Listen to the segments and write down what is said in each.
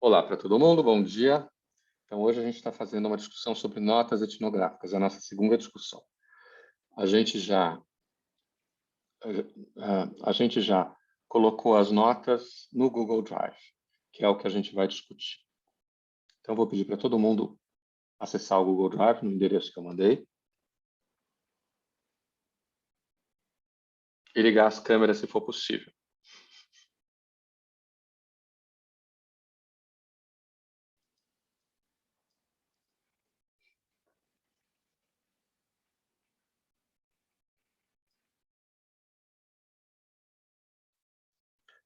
Olá para todo mundo, bom dia. Então, hoje a gente está fazendo uma discussão sobre notas etnográficas, a nossa segunda discussão. A gente já, a gente já colocou as notas no Google Drive, que é o que a gente vai discutir. Então, vou pedir para todo mundo acessar o Google Drive no endereço que eu mandei e ligar as câmeras se for possível.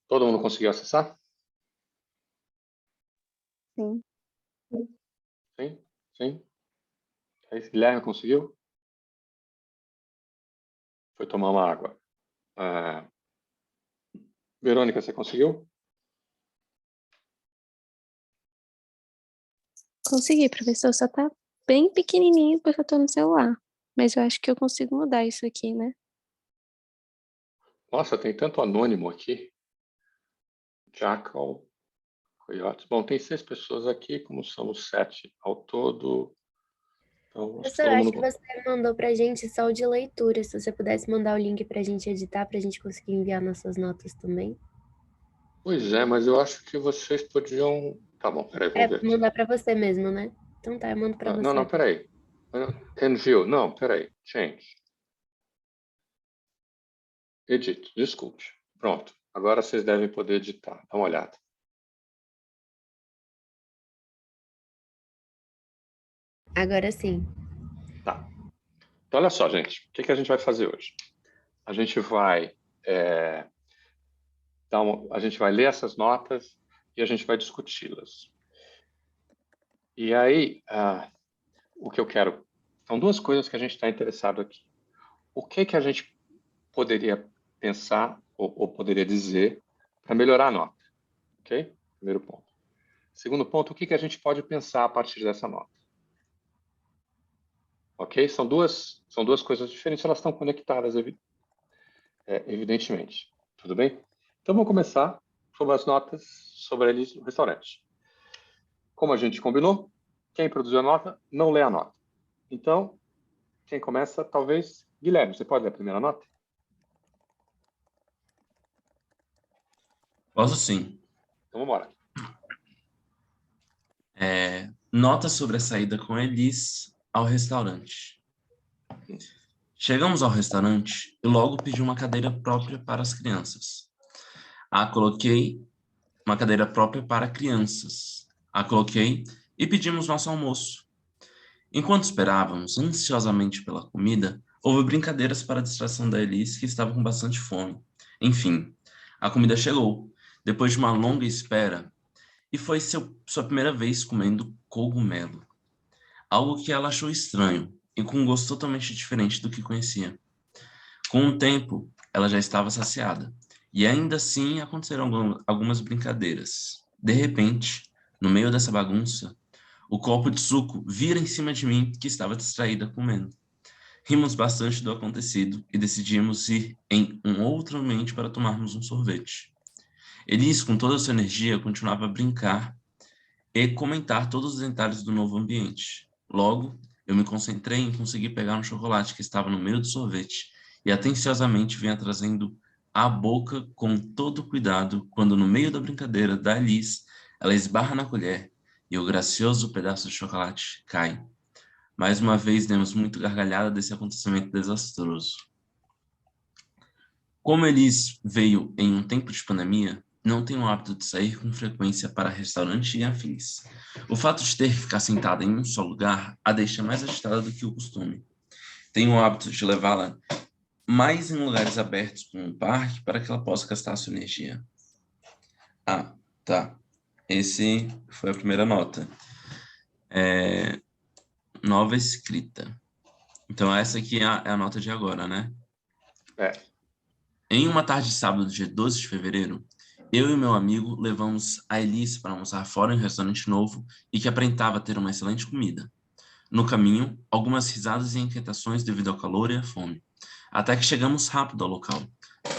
Todo mundo conseguiu acessar? Sim. Sim? Sim? Guilherme conseguiu? Foi tomar uma água. Verônica, você conseguiu? Consegui, professor, só tá bem pequenininho porque eu tô no celular. Mas eu acho que eu consigo mudar isso aqui, né? Nossa, tem tanto anônimo aqui. Jackal, Coyotes. Bom, tem 6 pessoas aqui, como somos 7 ao todo. Então, acho que Professor, todo acho que mundo... você mandou pra gente só o de leitura. Se você pudesse mandar o link pra gente editar, pra gente conseguir enviar nossas notas também. Pois é, mas eu acho que vocês podiam... Tá bom, peraí, vamos ver aqui. Mandar pra você mesmo, né? Então tá, eu mando pra Não, não, você. peraí. Envio, não, peraí. Change. Edit, discute. Pronto. Agora vocês devem poder editar. Dá uma olhada. Agora sim. Tá. Então, olha só, gente. O que a gente vai fazer hoje? A gente vai... a gente vai ler essas notas e a gente vai discuti-las. E aí, o que eu quero... São duas coisas que a gente está interessado aqui. O que a gente poderia pensar ou poderia dizer para melhorar a nota? Ok? Primeiro ponto. Segundo ponto, o que a gente pode pensar a partir dessa nota? Ok? São duas coisas diferentes, elas estão conectadas, evidentemente. Tudo bem? Então, vamos começar sobre as notas sobre eles no restaurante. Como a gente combinou, quem produziu a nota não lê a nota. Então, quem começa, talvez... Guilherme, você pode ler a primeira nota? Posso sim. Então, vamos embora. Nota sobre a saída com Elis ao restaurante. Chegamos ao restaurante e logo pedi uma cadeira própria para as crianças. Coloquei uma cadeira própria para crianças. Coloquei e pedimos nosso almoço. Enquanto esperávamos ansiosamente pela comida, houve brincadeiras para a distração da Elis, que estava com bastante fome. Enfim, a comida chegou, depois de uma longa espera, e foi sua primeira vez comendo cogumelo. Algo que ela achou estranho e com um gosto totalmente diferente do que conhecia. Com o tempo, ela já estava saciada, e ainda assim aconteceram algumas brincadeiras. De repente, no meio dessa bagunça, o copo de suco vira em cima de mim, que estava distraída comendo. Rimos bastante do acontecido e decidimos ir em um outro ambiente para tomarmos um sorvete. Elis, com toda a sua energia, continuava a brincar e comentar todos os detalhes do novo ambiente. Logo, eu me concentrei em conseguir pegar um chocolate que estava no meio do sorvete e atenciosamente vinha trazendo à boca com todo cuidado, quando no meio da brincadeira da Alice, ela esbarra na colher e o gracioso pedaço de chocolate cai. Mais uma vez, demos muito gargalhada desse acontecimento desastroso. Como Elis veio em um tempo de pandemia, não tem o hábito de sair com frequência para restaurantes e afins. O fato de ter que ficar sentada em um só lugar a deixa mais agitada do que o costume. Tem o hábito de levá-la mais em lugares abertos como um parque para que ela possa gastar sua energia. Tá. Esse foi a primeira nota. Nova escrita. Então essa aqui é a nota de agora, né? Em uma tarde de sábado, dia 12 de fevereiro, eu e meu amigo levamos a Elise para almoçar fora em um restaurante novo e que aparentava ter uma excelente comida. No caminho, algumas risadas e inquietações devido ao calor e à fome. Até que chegamos rápido ao local.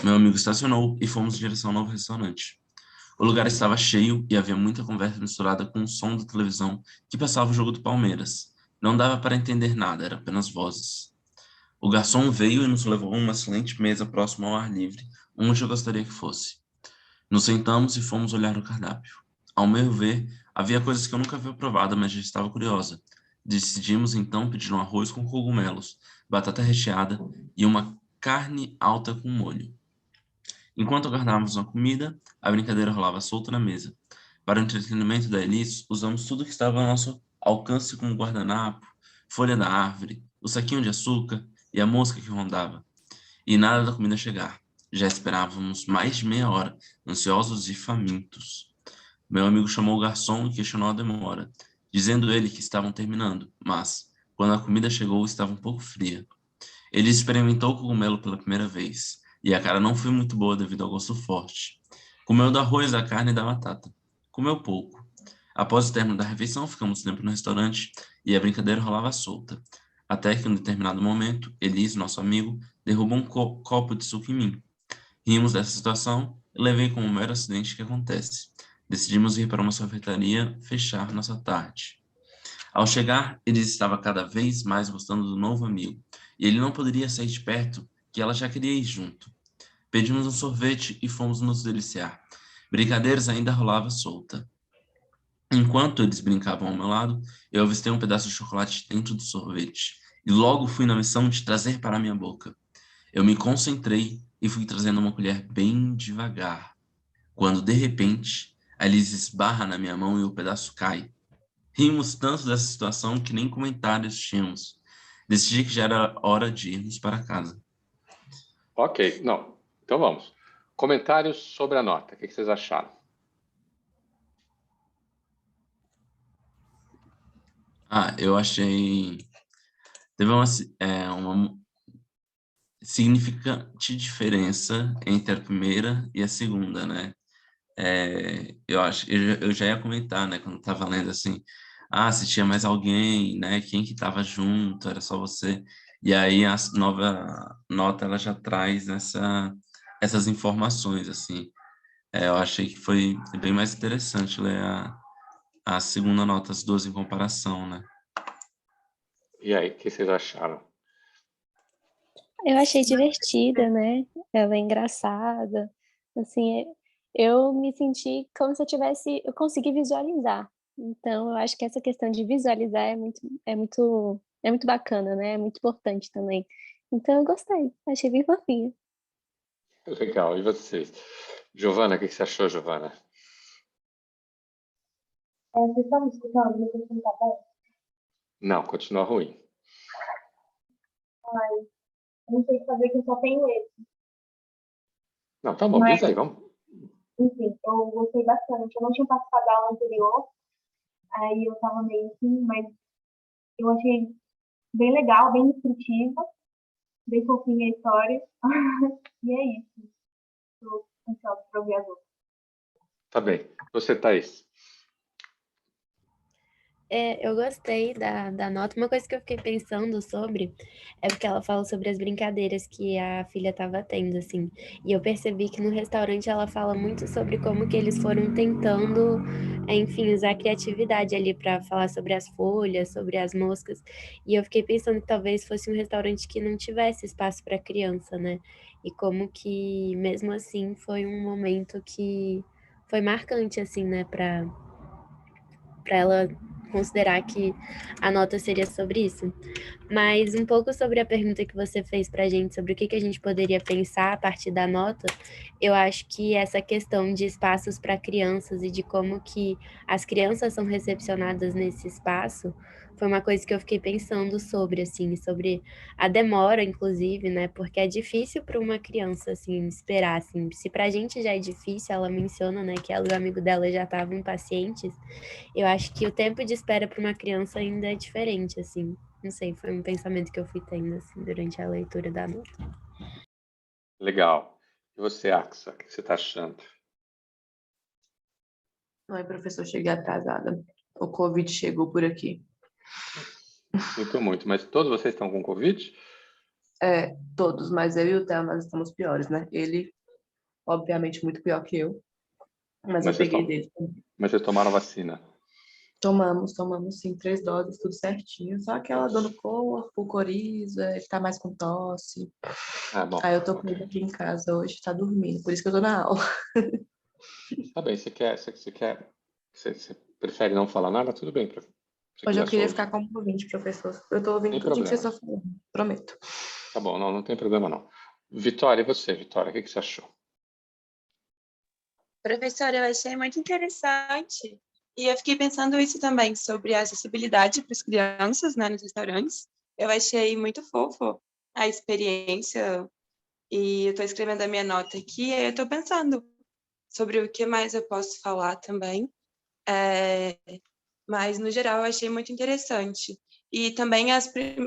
Meu amigo estacionou e fomos em direção ao novo restaurante. O lugar estava cheio e havia muita conversa misturada com o som da televisão que passava o jogo do Palmeiras. Não dava para entender nada, era apenas vozes. O garçom veio e nos levou a uma excelente mesa próxima ao ar livre, onde eu gostaria que fosse. Nos sentamos e fomos olhar o cardápio. Ao meu ver, havia coisas que eu nunca havia provado, mas já estava curiosa. Decidimos então pedir um arroz com cogumelos, batata recheada e uma carne alta com molho. Enquanto aguardávamos a comida, a brincadeira rolava solta na mesa. Para o entretenimento da Elis, usamos tudo que estava ao nosso alcance, como guardanapo, folha da árvore, o saquinho de açúcar e a mosca que rondava. E nada da comida chegar. Já esperávamos mais de meia hora, ansiosos e famintos. Meu amigo chamou o garçom e questionou a demora, dizendo ele que estavam terminando, mas, quando a comida chegou, estava um pouco fria. Ele experimentou o cogumelo pela primeira vez, e a cara não foi muito boa devido ao gosto forte. Comeu do arroz, da carne e da batata. Comeu pouco. Após o término da refeição, ficamos tempo no restaurante e a brincadeira rolava solta. Até que, em um determinado momento, Elis, nosso amigo, derrubou um copo de suco em mim. Rimos dessa situação e levei como um mero acidente que acontece. Decidimos ir para uma sorveteria fechar nossa tarde. Ao chegar, Elis estava cada vez mais gostando do novo amigo, e ele não poderia sair de perto, que ela já queria ir junto. Pedimos um sorvete e fomos nos deliciar. Brincadeiras ainda rolava solta. Enquanto eles brincavam ao meu lado, eu avistei um pedaço de chocolate dentro do sorvete, e logo fui na missão de trazer para a minha boca. Eu me concentrei e fui trazendo uma colher bem devagar, quando, de repente, a Elis esbarra na minha mão e o pedaço cai. Rimos tanto dessa situação que nem comentários tínhamos. Decidi que já era hora de irmos para casa. Ok, não. Então vamos. Comentários sobre a nota. O que vocês acharam? Eu achei... Teve uma significante diferença entre a primeira e a segunda, né? Eu já ia comentar, né, quando estava lendo assim, se tinha mais alguém, né, quem que estava junto, era só você. E aí a nova nota, ela já traz essas informações, assim. Eu achei que foi bem mais interessante ler a segunda nota, as duas em comparação, né? E aí, o que vocês acharam? Eu achei divertida, né? Ela é engraçada. Assim, eu me senti como se eu consegui visualizar. Então, eu acho que essa questão de visualizar é muito bacana, né? É muito importante também. Então, eu gostei. Achei bem fofinho. Legal. E vocês? Giovana, o que você achou, Giovana? Vocês estão me escutando? Meu telefone tá bom? Não, continua ruim. Eu não sei fazer que eu só tenho esse. Não, tá bom, Mas, diz aí, vamos. enfim, eu gostei bastante. Eu não tinha participado da aula anterior, aí eu tava meio assim, mas eu achei bem legal, bem instrutiva, bem fofinha a história. E é isso. Estou ansiosa para ouvir as outras. Tá bem. Você, Thaís? Eu gostei da nota. Uma coisa que eu fiquei pensando sobre é porque ela fala sobre as brincadeiras que a filha estava tendo, assim. E eu percebi que no restaurante ela fala muito sobre como que eles foram tentando, enfim, usar a criatividade ali para falar sobre as folhas, sobre as moscas. E eu fiquei pensando que talvez fosse um restaurante que não tivesse espaço para criança, né? E como que, mesmo assim, foi um momento que foi marcante, assim, né, para ela considerar que a nota seria sobre isso. Mas um pouco sobre a pergunta que você fez para a gente sobre o que a gente poderia pensar a partir da nota, eu acho que essa questão de espaços para crianças e de como que as crianças são recepcionadas nesse espaço foi uma coisa que eu fiquei pensando sobre, assim, sobre a demora, inclusive, né? Porque é difícil para uma criança, assim, esperar, assim. Se para a gente já é difícil, ela menciona, né, que ela e o amigo dela já estavam impacientes, eu acho que o tempo de espera para uma criança ainda é diferente, assim. Não sei, foi um pensamento que eu fui tendo, assim, durante a leitura da nota. Legal. E você, Axa, o que você está achando? Oi, professor, cheguei atrasada. O Covid chegou por aqui. Sinto muito, mas todos vocês estão com Covid? Todos, mas eu e o Theo, nós estamos piores, né? Ele, obviamente, muito pior que eu. Mas eu Mas vocês, peguei tom- dele também. mas vocês tomaram vacina. Tomamos sim, 3 doses, tudo certinho. Só aquela dor no corpo, coriza, ele tá mais com tosse. Ah, bom, Aí eu tô com ok. ele aqui em casa hoje, tá dormindo, por isso que eu tô na aula. Tá bem, você prefere não falar nada? Tudo bem, se você Hoje eu quiser só queria ouvir. ficar como ouvinte, professor. Eu tô ouvindo Sem tudo que vocês problema. estão falando, prometo. Tá bom, não tem problema não. Vitória, e você, Vitória, o que você achou? Professora, eu achei muito interessante. E eu fiquei pensando isso também, sobre a acessibilidade para as crianças, né, nos restaurantes. Eu achei muito fofo a experiência. E eu estou escrevendo a minha nota aqui, e eu estou pensando sobre o que mais eu posso falar também. Mas, no geral, eu achei muito interessante. E também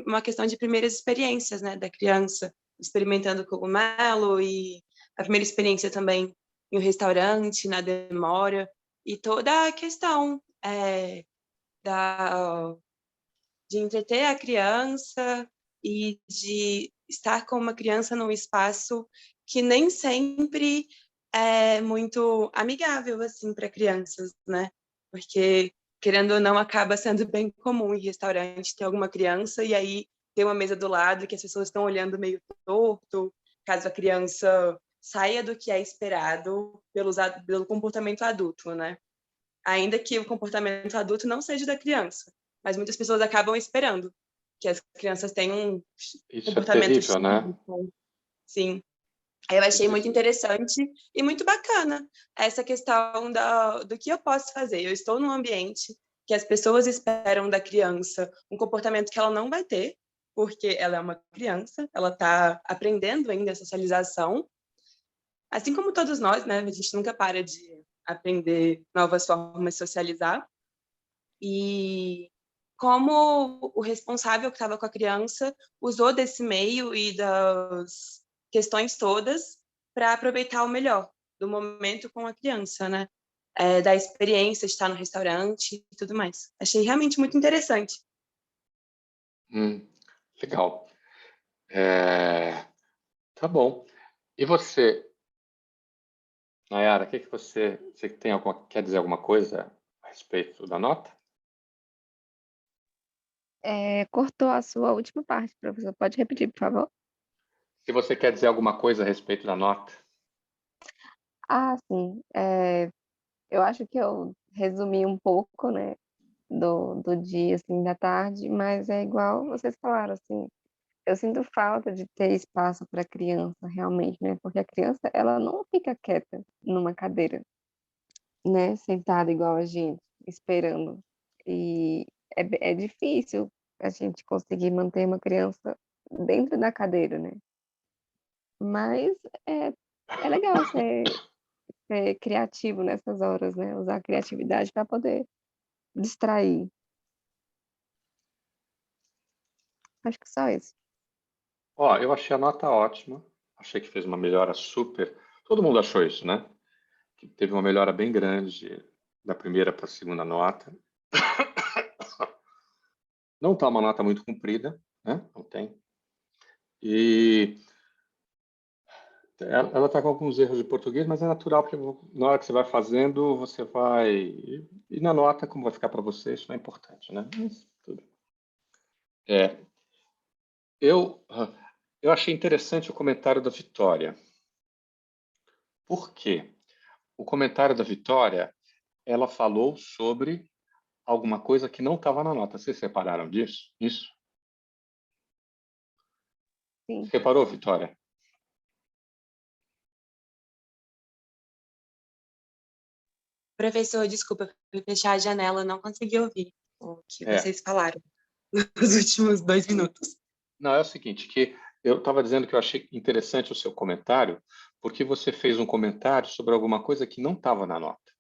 uma questão de primeiras experiências, né, da criança, experimentando cogumelo, e a primeira experiência também em um restaurante, na demora, e toda a questão da, de entreter a criança e de estar com uma criança num espaço que nem sempre é muito amigável assim para crianças, né? Porque querendo ou não acaba sendo bem comum em restaurante ter alguma criança e aí ter uma mesa do lado que as pessoas estão olhando meio torto, caso a criança saia do que é esperado pelo comportamento adulto, né? Ainda que o comportamento adulto não seja da criança, mas muitas pessoas acabam esperando que as crianças tenham um Isso é comportamento terrível, X. né? Sim. Eu achei muito Isso- interessante e muito bacana essa questão do que eu posso fazer. Eu estou num ambiente que as pessoas esperam da criança um comportamento que ela não vai ter, porque ela é uma criança, ela está aprendendo ainda a socialização, assim como todos nós, né? A gente nunca para de aprender novas formas de socializar. E como o responsável que estava com a criança usou desse meio e das questões todas para aproveitar o melhor do momento com a criança, né? Da experiência de estar no restaurante e tudo mais. Achei realmente muito interessante. Legal. Tá bom. E você, Nayara, o que você quer dizer alguma coisa a respeito da nota? Cortou a sua última parte, professor. Pode repetir, por favor? Se você quer dizer alguma coisa a respeito da nota? Ah, sim. Eu acho que eu resumi um pouco, né, do dia, assim, da tarde, mas é igual vocês falaram, assim, eu sinto falta de ter espaço para criança, realmente, né, porque a criança, ela não fica quieta numa cadeira, né, sentada igual a gente, esperando. E é difícil a gente conseguir manter uma criança dentro da cadeira, né? Mas é, é legal ser criativo nessas horas, né? Usar a criatividade para poder distrair. Acho que só isso. Ó, eu achei a nota ótima. Achei que fez uma melhora super. Todo mundo achou isso, né? Que teve uma melhora bem grande da primeira para a segunda nota. Não está uma nota muito comprida, né? Não tem. E ela está com alguns erros de português, mas é natural, porque na hora que você vai fazendo, você vai. E na nota, como vai ficar para você, isso não é importante, né? Mas tudo. É, eu achei interessante o comentário da Vitória. Por quê? O comentário da Vitória, ela falou sobre alguma coisa que não estava na nota. Vocês separaram disso? Isso? Sim. Você reparou, Vitória? Professor, desculpa, fui fechar a janela, não consegui ouvir o que É. vocês falaram nos últimos 2 minutos. Não, é o seguinte, que eu estava dizendo que eu achei interessante o seu comentário, porque você fez um comentário sobre alguma coisa que não estava na nota.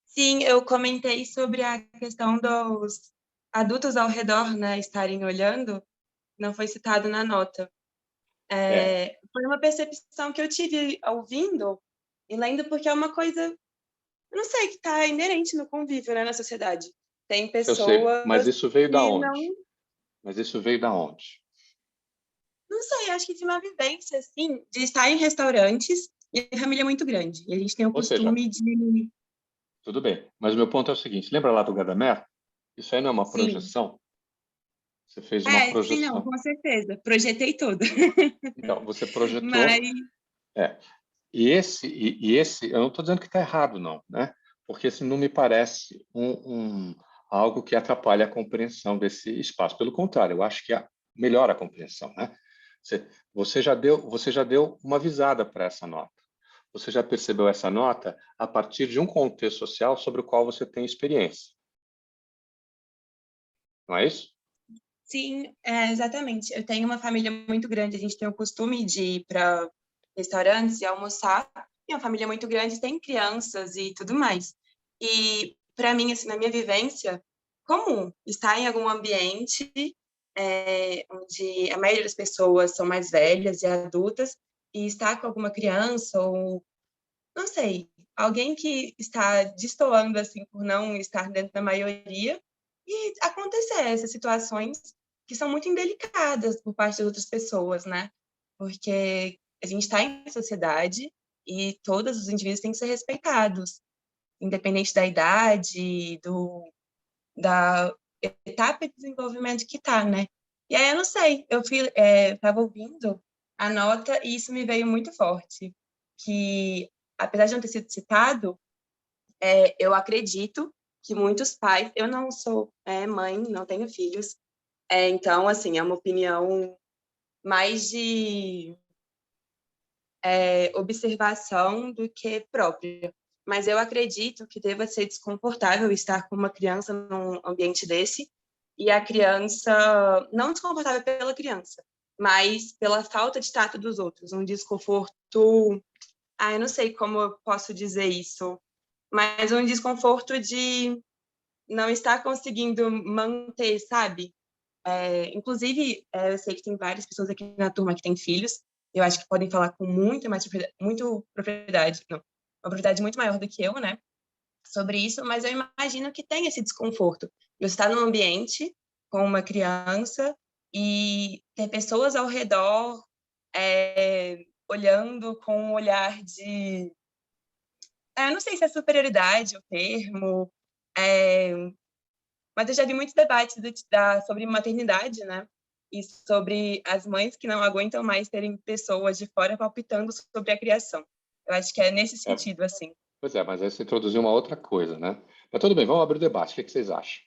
Sim, eu comentei sobre a questão dos adultos ao redor, né, estarem olhando, não foi citado na nota. Foi uma percepção que eu tive ouvindo e lendo, porque é uma coisa, eu não sei, que está inerente no convívio, né, na sociedade. Tem Eu sei, mas pessoas isso veio da que onde? não... Mas isso veio da onde? Não sei, acho que de uma vivência, assim, de estar em restaurantes, e a família é muito grande, e a gente tem o Ou seja, costume de... tudo bem. Mas o meu ponto é o seguinte, lembra lá do Gadamer? Isso aí não é uma Sim. projeção? Você fez uma Sim, não, projeção. com certeza. Projetei tudo. Então, você projetou. Mas, É. E esse, eu não estou dizendo que está errado, não, né? Porque esse não me parece algo que atrapalha a compreensão desse espaço. Pelo contrário, eu acho que melhora a compreensão, né? Você já deu uma visada para essa nota. Você já percebeu essa nota a partir de um contexto social sobre o qual você tem experiência. Não é isso? sim, exatamente. Eu tenho uma família muito grande, a gente tem o costume de ir para restaurantes e almoçar. E é uma família muito grande, tem crianças e tudo mais. E, para mim, assim, na minha vivência, comum estar em algum ambiente onde a maioria das pessoas são mais velhas e adultas e estar com alguma criança ou, não sei, alguém que está destoando, assim, por não estar dentro da maioria e acontecer essas situações que são muito indelicadas por parte das outras pessoas, né? Porque a gente está em sociedade e todos os indivíduos têm que ser respeitados, independente da idade, da etapa de desenvolvimento que está, né? E aí eu não sei, eu estava ouvindo a nota e isso me veio muito forte, que apesar de não ter sido citado, eu acredito que muitos pais, eu não sou mãe, não tenho filhos, então, assim, é uma opinião mais de observação do que própria. Mas eu acredito que deva ser desconfortável estar com uma criança num ambiente desse e a criança, não desconfortável pela criança, mas pela falta de tato dos outros, um desconforto, eu não sei como eu posso dizer isso, mas um desconforto de não estar conseguindo manter, sabe? Inclusive, eu sei que tem várias pessoas aqui na turma que têm filhos, eu acho que podem falar com muito propriedade, não, uma propriedade muito maior do que eu, né, sobre isso, mas eu imagino que tem esse desconforto. Eu estar num ambiente com uma criança e ter pessoas ao redor olhando com um olhar de... eu não sei se é superioridade o termo, mas eu já vi muitos debates sobre maternidade, né? E sobre as mães que não aguentam mais terem pessoas de fora palpitando sobre a criação. Eu acho que é nesse sentido, assim. Pois é, mas aí você introduziu uma outra coisa, né? Mas tudo bem, vamos abrir o debate. O que vocês acham?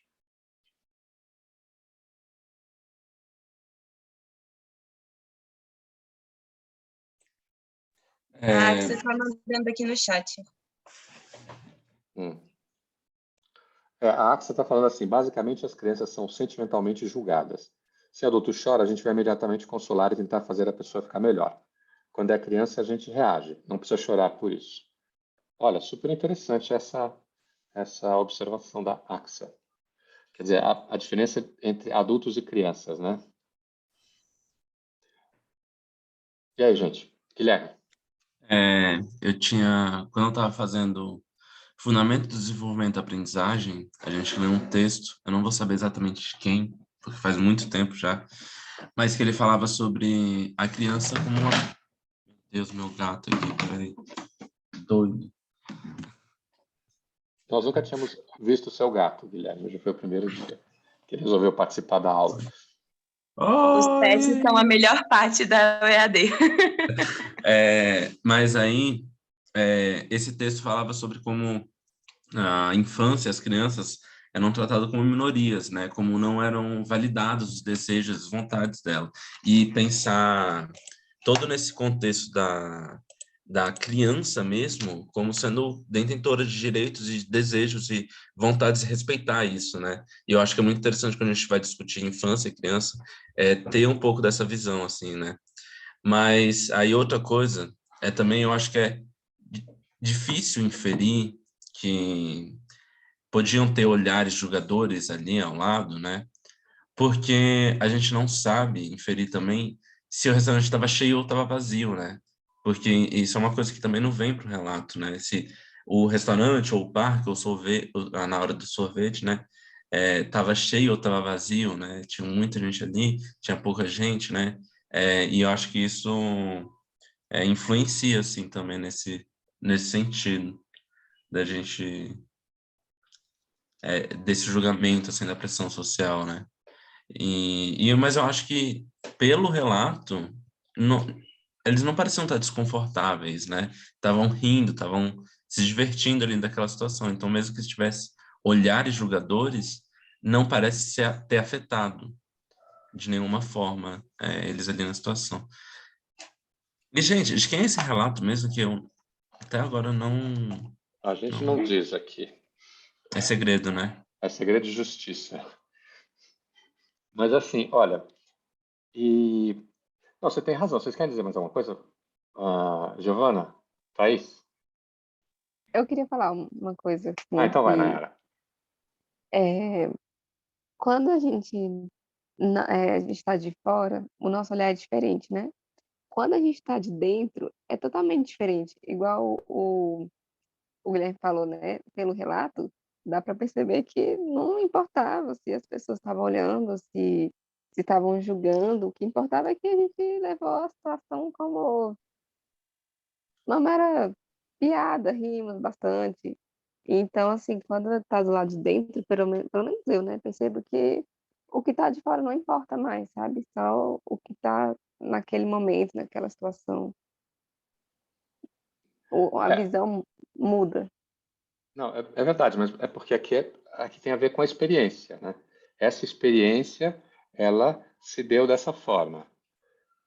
Você está mandando aqui no chat. A Axa está falando assim, basicamente as crianças são sentimentalmente julgadas. Se adulto chora, a gente vai imediatamente consolar e tentar fazer a pessoa ficar melhor. Quando é criança, a gente reage, não precisa chorar por isso. Olha, super interessante essa observação da Axa. Quer dizer, a diferença entre adultos e crianças, né? E aí, gente? Guilherme? Quando eu estava fazendo Fundamento do Desenvolvimento da Aprendizagem, a gente leu um texto, eu não vou saber exatamente de quem, porque faz muito tempo já, mas que ele falava sobre a criança como uma... Meu Deus, meu gato aqui, peraí. Doido. Nós nunca tínhamos visto o seu gato, Guilherme. Hoje foi o primeiro dia que ele resolveu participar da aula. Os testes são a melhor parte da EAD. Mas aí, esse texto falava sobre como a infância, as crianças eram tratadas como minorias, né? Como não eram validados os desejos, as vontades dela. E pensar todo nesse contexto da criança mesmo, como sendo detentora de direitos e desejos e vontades, e respeitar isso, né? E eu acho que é muito interessante quando a gente vai discutir infância e criança, ter um pouco dessa visão, assim, né? Mas aí outra coisa, também eu acho que é difícil inferir que podiam ter olhares julgadores ali ao lado, né? Porque a gente não sabe inferir também se o restaurante estava cheio ou estava vazio, né? Porque isso é uma coisa que também não vem para o relato, né? Se o restaurante ou o parque ou sorvete, na hora do sorvete, né? Estava cheio ou estava vazio, né? Tinha muita gente ali, tinha pouca gente, né? E eu acho que isso influencia, assim, também nesse sentido, da gente, desse julgamento, assim, da pressão social, né? Mas eu acho que, pelo relato, eles não pareciam estar desconfortáveis, né? Estavam rindo, estavam se divertindo ali daquela situação. Então, mesmo que estivesse olhares julgadores, não parece ter afetado de nenhuma forma eles ali na situação. E, gente, de quem é esse relato mesmo que eu até agora não... A gente não diz aqui. É segredo, né? É segredo de justiça. Mas assim, olha, Não, você tem razão. Vocês querem dizer mais alguma coisa? Giovana? Thaís? Eu queria falar uma coisa, assim, Então vai, que Nayara. quando a gente está de fora, o nosso olhar é diferente, né? Quando a gente está de dentro, é totalmente diferente. Igual o Guilherme falou, né? Pelo relato, dá para perceber que não importava se as pessoas estavam olhando, se estavam julgando. O que importava é que a gente levou a situação como uma mera piada, rimos bastante. Então, assim, quando está do lado de dentro, pelo menos eu, né? Percebo que o que está de fora não importa mais, sabe? Só o que está naquele momento, naquela situação. A É, visão muda. não, é verdade, mas é porque aqui tem a ver com a experiência, né? Essa experiência, ela se deu dessa forma.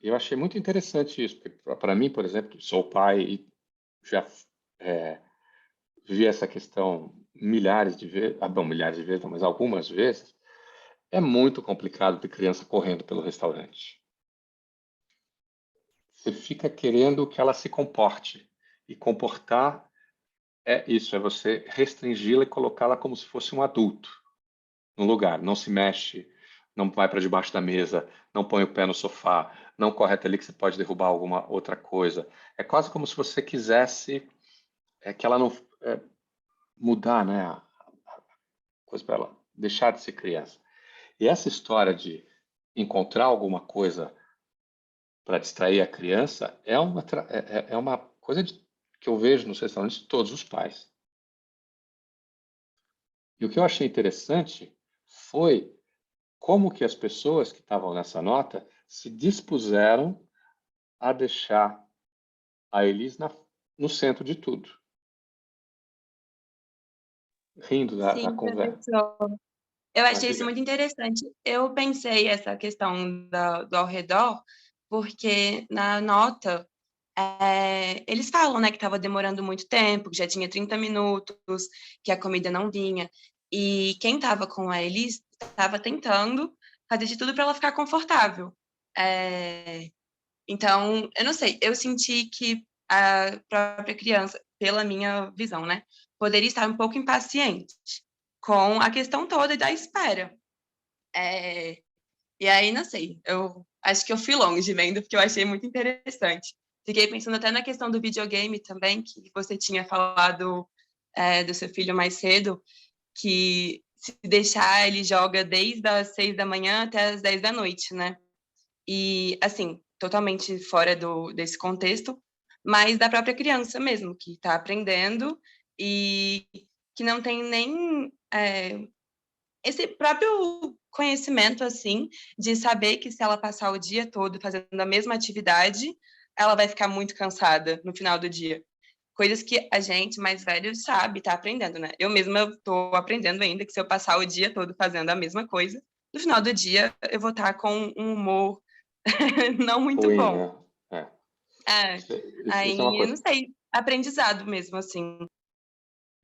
Eu achei muito interessante isso, porque para mim, por exemplo, sou pai e já é, vi essa questão milhares de vezes, bom, milhares de vezes, não, mas algumas vezes, é muito complicado ter criança correndo pelo restaurante. Você fica querendo que ela se comporte. E comportar é isso, é você restringi-la e colocá-la como se fosse um adulto no lugar. Não se mexe, não vai para debaixo da mesa, não põe o pé no sofá, não corre até ali que você pode derrubar alguma outra coisa. É quase como se você quisesse que ela não mudar, né, a coisa para ela deixar de ser criança. E essa história de encontrar alguma coisa para distrair a criança é uma coisa que eu vejo nos restaurantes de todos os pais. E o que eu achei interessante foi como que as pessoas que estavam nessa nota se dispuseram a deixar a Elis no centro de tudo, rindo da Sim, conversa. professor. Eu achei isso Diga. muito interessante. Eu pensei essa questão do ao redor, porque na nota eles falam, né, que estava demorando muito tempo, que já tinha 30 minutos, que a comida não vinha. E quem estava com a Elis estava tentando fazer de tudo para ela ficar confortável. Então, eu não sei, eu senti que a própria criança, pela minha visão, né, poderia estar um pouco impaciente com a questão toda da espera. E aí, não sei, eu acho que eu fui longe vendo, porque eu achei muito interessante. Fiquei pensando até na questão do videogame também, que você tinha falado do seu filho mais cedo, que se deixar, ele joga desde as 6 da manhã até as 10 da noite, né? E, assim, totalmente fora desse contexto, mas da própria criança mesmo, que está aprendendo e que não tem nem esse próprio conhecimento, assim, de saber que se ela passar o dia todo fazendo a mesma atividade, ela vai ficar muito cansada no final do dia. Coisas que a gente mais velho sabe, tá aprendendo, né? Eu mesma estou aprendendo ainda que se eu passar o dia todo fazendo a mesma coisa, no final do dia eu vou estar com um humor não muito Ruim, bom. né? É, Isso é uma aí eu não coisa. sei, aprendizado mesmo, assim.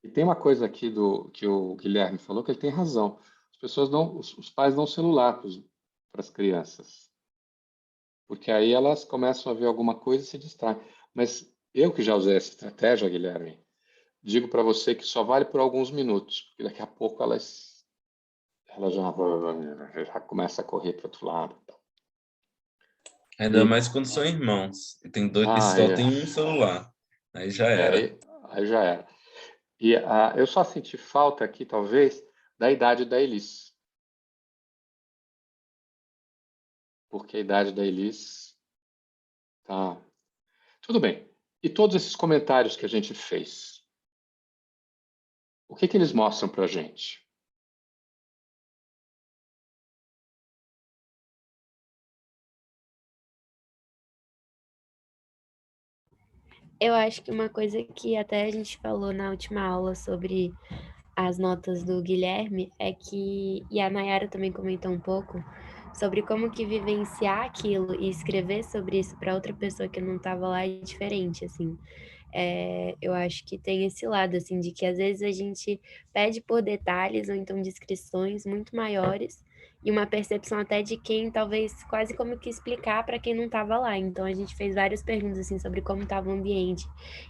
E tem uma coisa aqui que o Guilherme falou que ele tem razão. As pessoas os pais dão celular para as crianças, porque aí elas começam a ver alguma coisa e se distraem. Mas eu que já usei essa estratégia, Guilherme, digo para você que só vale por alguns minutos, porque daqui a pouco ela já começa a correr para outro lado. Ainda E mais quando são irmãos. E tem dois, e só aí, tem um celular. Aí já é, era. aí já era. E eu só senti falta aqui, talvez, da idade da Elis. Porque a idade da Elis Tá. Tudo bem. E todos esses comentários que a gente fez, o que eles mostram para a gente? Eu acho que uma coisa que até a gente falou na última aula sobre as notas do Guilherme é que, e a Nayara também comentou um pouco, sobre como que vivenciar aquilo e escrever sobre isso para outra pessoa que não estava lá é diferente, assim. Eu acho que tem esse lado, assim, de que às vezes a gente pede por detalhes ou então descrições muito maiores e uma percepção até de quem talvez quase como que explicar para quem não estava lá. Então a gente fez várias perguntas assim sobre como estava o ambiente.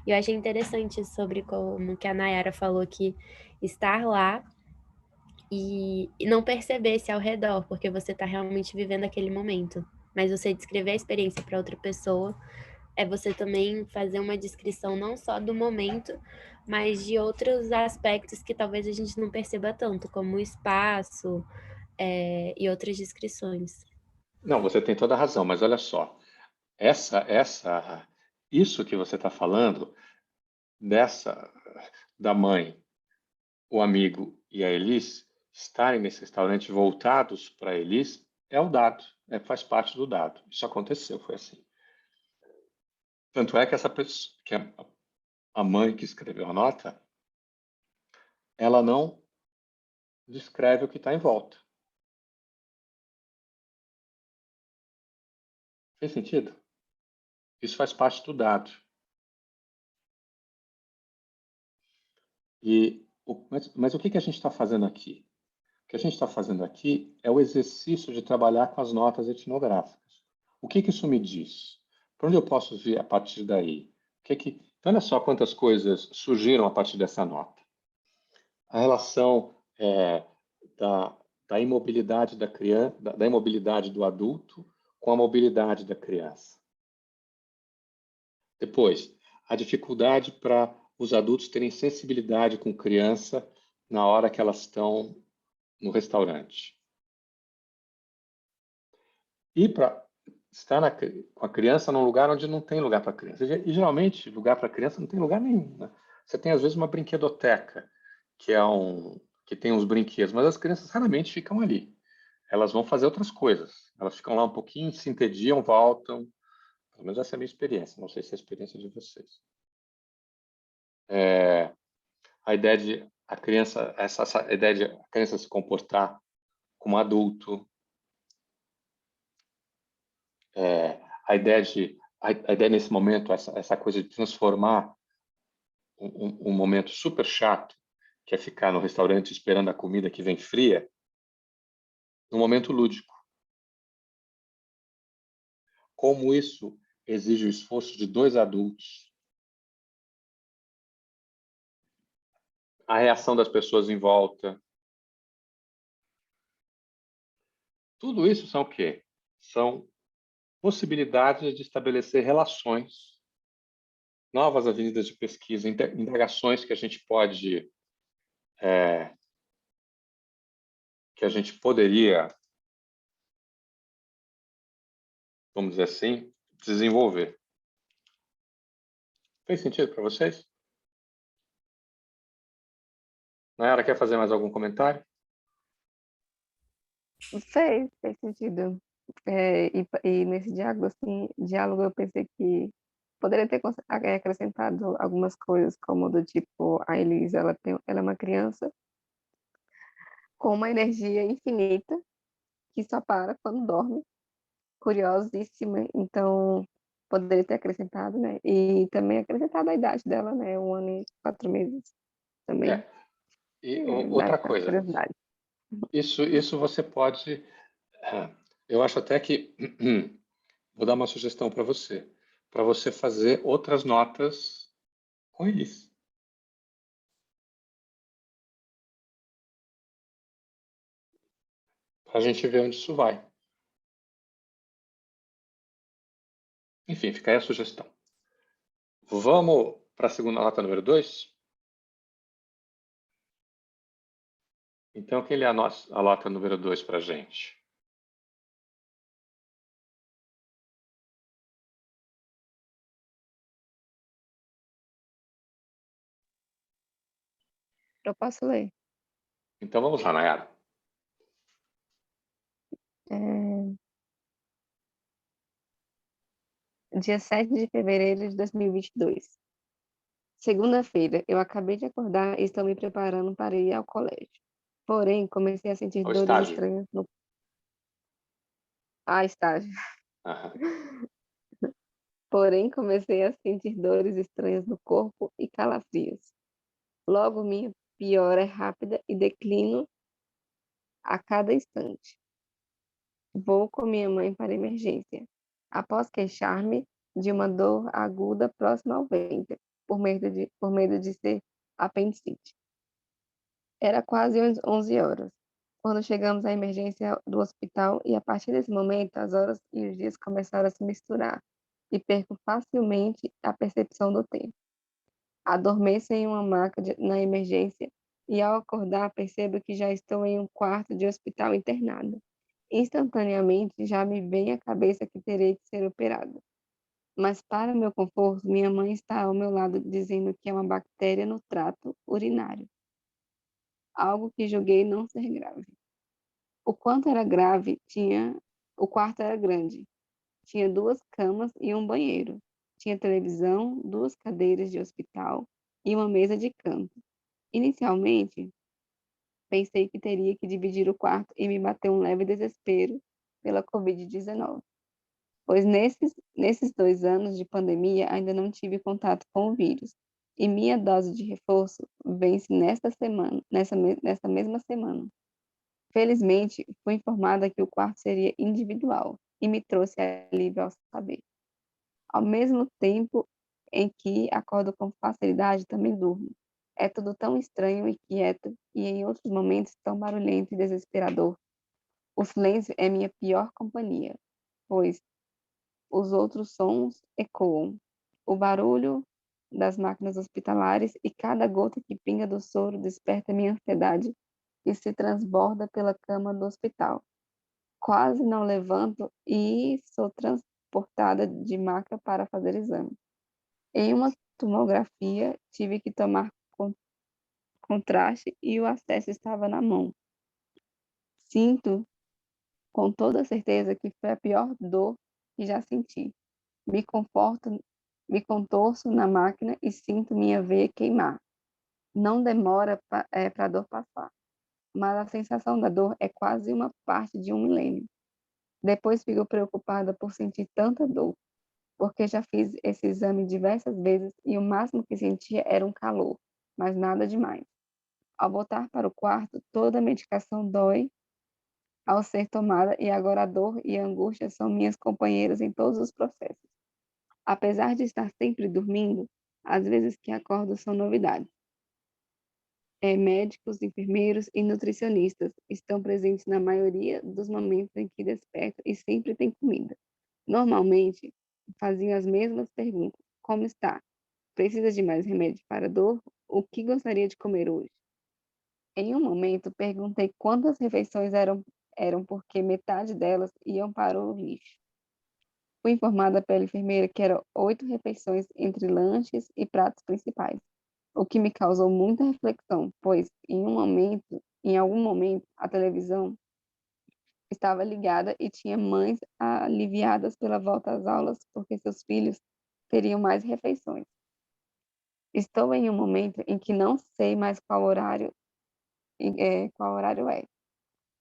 E eu achei interessante sobre como que a Nayara falou que estar lá e não perceber-se ao redor, porque você está realmente vivendo aquele momento. Mas você descrever a experiência para outra pessoa é você também fazer uma descrição não só do momento, mas de outros aspectos que talvez a gente não perceba tanto, como o espaço, e outras descrições. Não, você tem toda a razão, mas olha só, isso que você está falando, dessa, da mãe, o amigo e a Elis estarem nesse restaurante voltados para a Elis, é o dado, faz parte do dado. Isso aconteceu, foi assim. Tanto é que essa pessoa, que a mãe que escreveu a nota, ela não descreve o que está em volta. Fez sentido? Isso faz parte do dado. Mas o que a gente está fazendo aqui? O que a gente está fazendo aqui é o exercício de trabalhar com as notas etnográficas. O que isso me diz? Para onde eu posso ver a partir daí? Então, olha só quantas coisas surgiram a partir dessa nota. A relação da imobilidade da criança, da imobilidade do adulto com a mobilidade da criança. Depois, a dificuldade para os adultos terem sensibilidade com criança na hora que elas estão no restaurante. E para estar com a criança num lugar onde não tem lugar para criança. E geralmente, lugar para criança não tem lugar nenhum. Né? Você tem, às vezes, uma brinquedoteca, que tem uns brinquedos, mas as crianças raramente ficam ali. Elas vão fazer outras coisas. Elas ficam lá um pouquinho, se entediam, voltam. Pelo menos essa é a minha experiência. Não sei se é a experiência de vocês. A ideia de a criança, essa ideia de a criança se comportar como adulto, a ideia nesse momento, essa coisa de transformar um momento super chato, que é ficar no restaurante esperando a comida que vem fria, num momento lúdico. Como isso exige o esforço de dois adultos. A reação das pessoas em volta. Tudo isso são o quê? São possibilidades de estabelecer relações, novas avenidas de pesquisa, indagações que a gente pode, que a gente poderia, vamos dizer assim, desenvolver. Fez sentido para vocês? Nayara, quer fazer mais algum comentário? Fez sentido. E nesse diálogo eu pensei que poderia ter acrescentado algumas coisas, como do tipo, a Elisa, ela é uma criança com uma energia infinita, que só para quando dorme, curiosíssima, então poderia ter acrescentado, né? E também acrescentado a idade dela, né? 1 ano e 4 meses também. E Dá outra essa coisa, curiosidade. isso você pode. Eu acho até que vou dar uma sugestão para você fazer outras notas com eles. Para a gente ver onde isso vai. Enfim, fica aí a sugestão. Vamos para a segunda nota número 2? Então, quem lê a nota número 2 para a gente? Eu posso ler. Então vamos lá, Nayara. Dia 7 de fevereiro de 2022. Segunda-feira, eu acabei de acordar e estou me preparando para ir ao colégio. Porém, comecei a sentir Ao dores estágio. estranhas no... Ah, estágio. Aham. Porém, comecei a sentir dores estranhas no corpo e calafrios. Logo, minha piora é rápida e declino a cada instante. Vou com minha mãe para a emergência. Após queixar-me de uma dor aguda próxima ao ventre, por medo de ser apendicite. Era quase 11 horas, quando chegamos à emergência do hospital e a partir desse momento as horas e os dias começaram a se misturar e perco facilmente a percepção do tempo. Adormeço em uma maca na emergência e ao acordar percebo que já estou em um quarto de hospital internado. Instantaneamente já me vem à cabeça que terei que ser operada. Mas para meu conforto, minha mãe está ao meu lado dizendo que é uma bactéria no trato urinário. Algo que julguei não ser grave. O quanto era grave, o quarto era grande. Tinha 2 camas e um banheiro. Tinha televisão, 2 cadeiras de hospital e uma mesa de canto. Inicialmente, pensei que teria que dividir o quarto e me bateu um leve desespero pela Covid-19. Pois nesses 2 anos de pandemia ainda não tive contato com o vírus. E minha dose de reforço vence nessa mesma semana. Felizmente, fui informada que o quarto seria individual e me trouxe alívio ao saber. Ao mesmo tempo em que acordo com facilidade, também durmo. É tudo tão estranho e quieto, e em outros momentos tão barulhento e desesperador. O silêncio é minha pior companhia, pois os outros sons ecoam. O barulho das máquinas hospitalares e cada gota que pinga do soro desperta minha ansiedade e se transborda pela cama do hospital. Quase não levanto e sou transportada de maca para fazer exame. Em uma tomografia, tive que tomar contraste e o acesso estava na mão. Sinto com toda certeza que foi a pior dor que já senti. Me contorço na máquina e sinto minha veia queimar. Não demora para a dor passar, mas a sensação da dor é quase uma parte de um milênio. Depois fico preocupada por sentir tanta dor, porque já fiz esse exame diversas vezes e o máximo que sentia era um calor, mas nada demais. Ao voltar para o quarto, toda a medicação dói ao ser tomada e agora a dor e a angústia são minhas companheiras em todos os processos. Apesar de estar sempre dormindo, às vezes que acordo são novidades. Médicos, enfermeiros e nutricionistas estão presentes na maioria dos momentos em que desperto e sempre tem comida. Normalmente, faziam as mesmas perguntas. Como está? Precisa de mais remédio para a dor? O que gostaria de comer hoje? Em um momento, perguntei quantas refeições eram porque metade delas iam para o lixo. Fui informada pela enfermeira que eram 8 refeições entre lanches e pratos principais, o que me causou muita reflexão, pois em algum momento, a televisão estava ligada e tinha mães aliviadas pela volta às aulas porque seus filhos teriam mais refeições. Estou em um momento em que não sei mais qual horário é,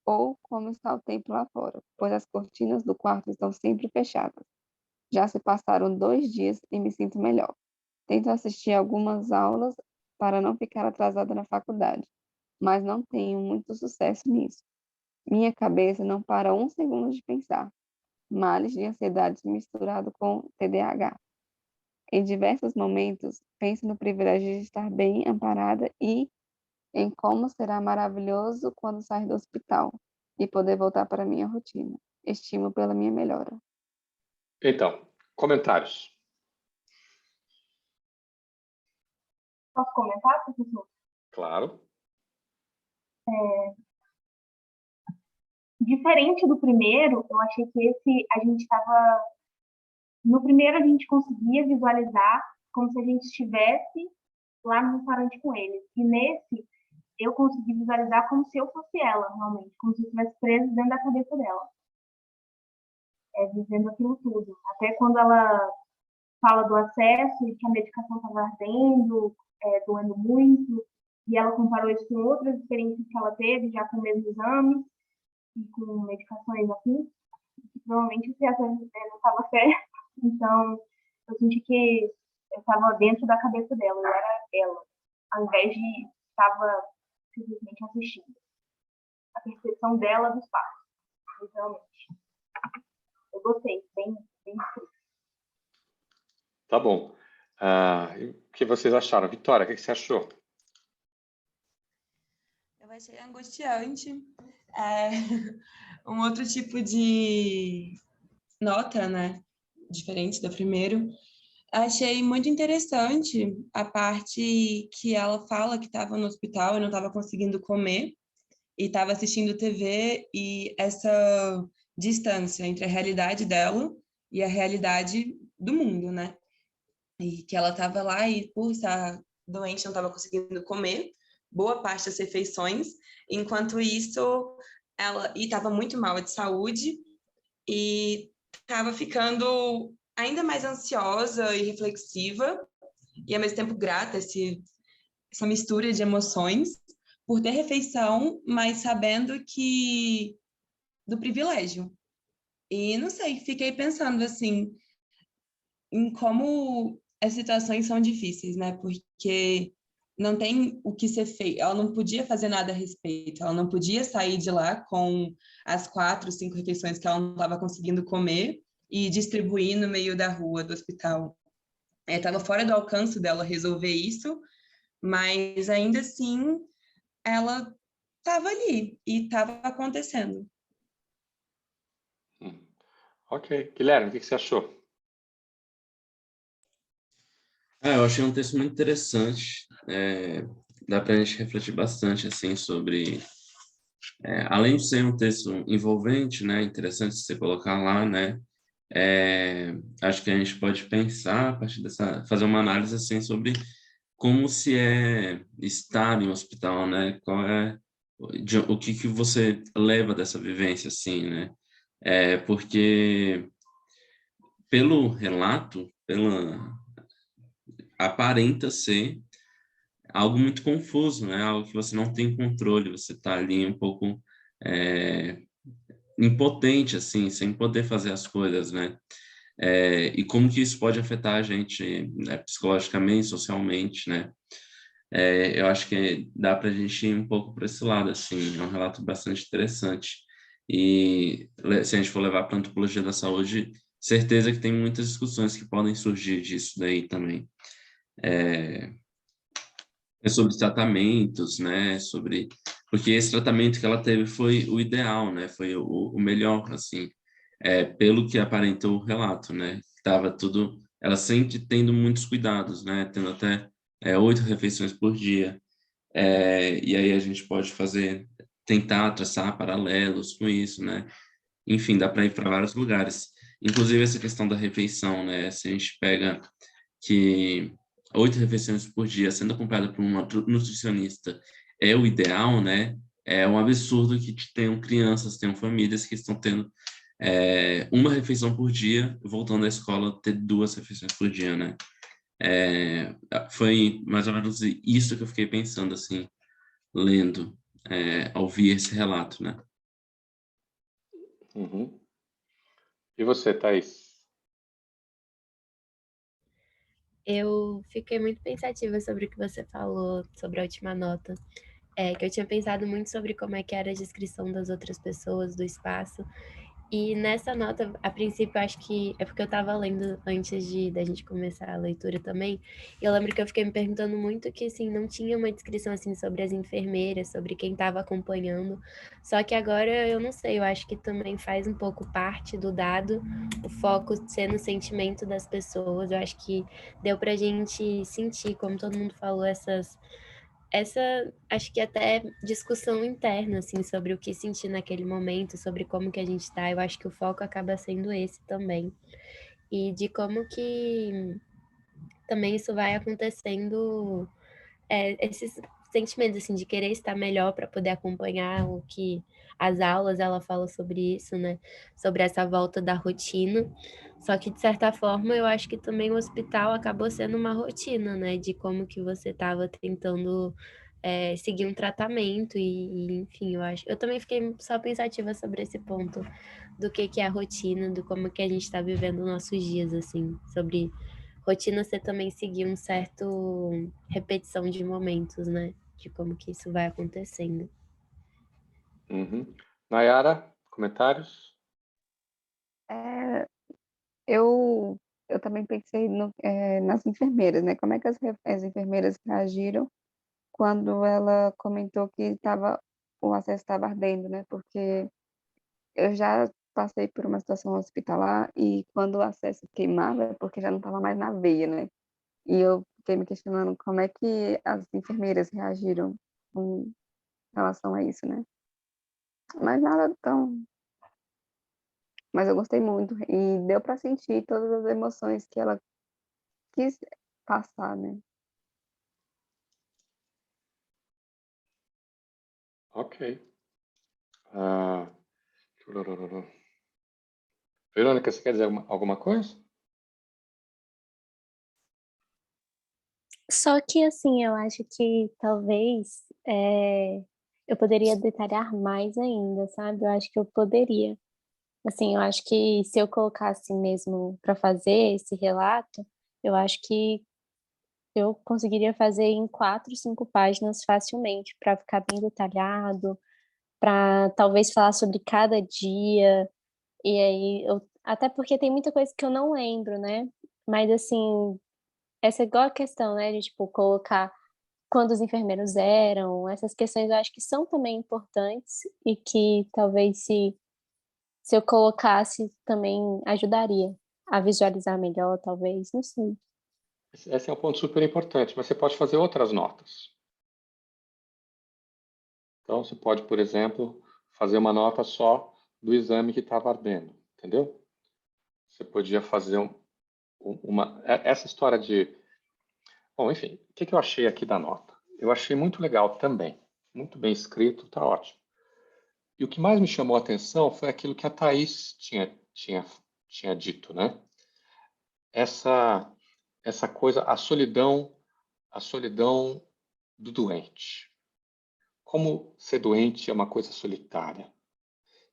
ou como está o tempo lá fora, pois as cortinas do quarto estão sempre fechadas. Já se passaram 2 dias e me sinto melhor. Tento assistir algumas aulas para não ficar atrasada na faculdade, mas não tenho muito sucesso nisso. Minha cabeça não para um segundo de pensar. Males de ansiedade misturado com TDAH. Em diversos momentos, penso no privilégio de estar bem amparada e em como será maravilhoso quando sair do hospital e poder voltar para a minha rotina. Estimo pela minha melhora. Então, comentários. Posso comentar, professor? Claro. Diferente do primeiro, eu achei que a gente estava... No primeiro, a gente conseguia visualizar como se a gente estivesse lá no restaurante com eles. E nesse, eu consegui visualizar como se eu fosse ela, realmente, como se eu estivesse presa dentro da cabeça dela, vivendo aquilo tudo. Até quando ela fala do acesso e que a medicação estava ardendo, doendo muito, e ela comparou isso com outras experiências que ela teve, já com o mesmo exame e com medicações afins, que provavelmente esse acesso não estava certo. Então, eu senti que eu estava dentro da cabeça dela, eu era ela, ao invés de estava simplesmente assistindo. A percepção dela do espaço, literalmente. Eu gostei, bem escrito. Tá bom. E o que vocês acharam? Vitória, o que você achou? Eu achei angustiante. Um outro tipo de nota, né? Diferente do primeiro. Achei muito interessante a parte que ela fala que estava no hospital e não estava conseguindo comer e estava assistindo TV, e essa distância entre a realidade dela e a realidade do mundo, né? E que ela estava lá e, por estar doente, não estava conseguindo comer boa parte das refeições. Enquanto isso, ela estava muito mal de saúde e estava ficando ainda mais ansiosa e reflexiva, e ao mesmo tempo grata, essa mistura de emoções, por ter refeição, mas sabendo que do privilégio. E não sei, fiquei pensando assim, em como as situações são difíceis, né? Porque não tem o que ser feito, ela não podia fazer nada a respeito, ela não podia sair de lá com as 4, 5 refeições que ela não estava conseguindo comer e distribuir no meio da rua do hospital. Estava fora do alcance dela resolver isso, mas ainda assim ela estava ali e estava acontecendo. Ok. Guilherme, o que você achou? Eu achei um texto muito interessante. Dá para a gente refletir bastante assim sobre, além de ser um texto envolvente, né, interessante de você colocar lá, né, acho que a gente pode pensar a partir dessa, fazer uma análise assim sobre como se é estar em um hospital, né? Qual é o que que você leva dessa vivência assim, né? Porque pelo relato, aparenta ser algo muito confuso, né? Algo que você não tem controle, você está ali um pouco impotente, assim, sem poder fazer as coisas, né? E como que isso pode afetar a gente, né, psicologicamente, socialmente, né? Eu acho que dá para a gente ir um pouco para esse lado, assim, é um relato bastante interessante. E se a gente for levar para a antropologia da saúde, certeza que tem muitas discussões que podem surgir disso daí também. Sobre tratamentos, né? Porque esse tratamento que ela teve foi o ideal, né? Foi o melhor, assim, pelo que aparentou o relato, né? Tava tudo, ela sempre tendo muitos cuidados, né? Tendo até 8 refeições por dia. E aí a gente pode tentar traçar paralelos com isso, né? Enfim, dá para ir para vários lugares. Inclusive essa questão da refeição, né? Se a gente pega que 8 refeições por dia, sendo acompanhada por uma nutricionista, é o ideal, né? É um absurdo que tenham crianças, tenham famílias que estão tendo uma refeição por dia, voltando à escola, ter 2 refeições por dia, né? Foi mais ou menos isso que eu fiquei pensando, assim, lendo, ao ouvir esse relato, né? Uhum. E você, Thaís? Eu fiquei muito pensativa sobre o que você falou sobre a última nota. Que eu tinha pensado muito sobre como é que era a descrição das outras pessoas, do espaço. E nessa nota, a princípio, acho que é porque eu estava lendo antes da gente começar a leitura também, e eu lembro que eu fiquei me perguntando muito que, assim, não tinha uma descrição, assim, sobre as enfermeiras, sobre quem estava acompanhando, só que agora, eu não sei, eu acho que também faz um pouco parte do dado, o foco ser no sentimento das pessoas, eu acho que deu pra gente sentir, como todo mundo falou, acho que até discussão interna, assim, sobre o que sentir naquele momento, sobre como que a gente tá, eu acho que o foco acaba sendo esse também. E de como que também isso vai acontecendo, sentimento, assim, de querer estar melhor para poder acompanhar o que as aulas, ela fala sobre isso, né, sobre essa volta da rotina. Só que, de certa forma, eu acho que também o hospital acabou sendo uma rotina, né, de como que você estava tentando, seguir um tratamento enfim, eu também fiquei só pensativa sobre esse ponto do que é a rotina, do como que a gente está vivendo nossos dias, assim, sobre rotina ser também seguir um certo repetição de momentos, né? De como que isso vai acontecendo. Uhum. Nayara, comentários? É, eu também pensei nas enfermeiras, né? Como é que as enfermeiras reagiram quando ela comentou que o acesso estava ardendo, né? Porque eu já passei por uma situação hospitalar e quando o acesso queimava é porque já não estava mais na veia, né? E eu fiquei me questionando como é que as enfermeiras reagiram com relação a isso, né? Mas nada tão. Mas eu gostei muito e deu para sentir todas as emoções que ela quis passar, né? Ok. Ah, Verônica, você quer dizer alguma coisa? Só que, assim, eu acho que talvez eu poderia detalhar mais ainda, sabe? Eu acho que eu poderia. Assim, eu acho que se eu colocasse mesmo para fazer esse relato, eu acho que eu conseguiria fazer em 4, 5 páginas facilmente, para ficar bem detalhado, para talvez falar sobre cada dia, e aí até porque tem muita coisa que eu não lembro, né? Mas assim, essa é igual a questão, né, de tipo colocar quando os enfermeiros eram, essas questões eu acho que são também importantes e que talvez se eu colocasse também ajudaria a visualizar melhor, talvez, não sei. Esse é um ponto super importante, mas você pode fazer outras notas. Então, você pode, por exemplo, fazer uma nota só do exame que estava ardendo, entendeu? Você podia fazer essa história de... Bom, enfim, o que eu achei aqui da nota? Eu achei muito legal também, muito bem escrito, tá ótimo. E o que mais me chamou a atenção foi aquilo que a Thaís tinha dito, né? Essa coisa, a solidão do doente. Como ser doente é uma coisa solitária.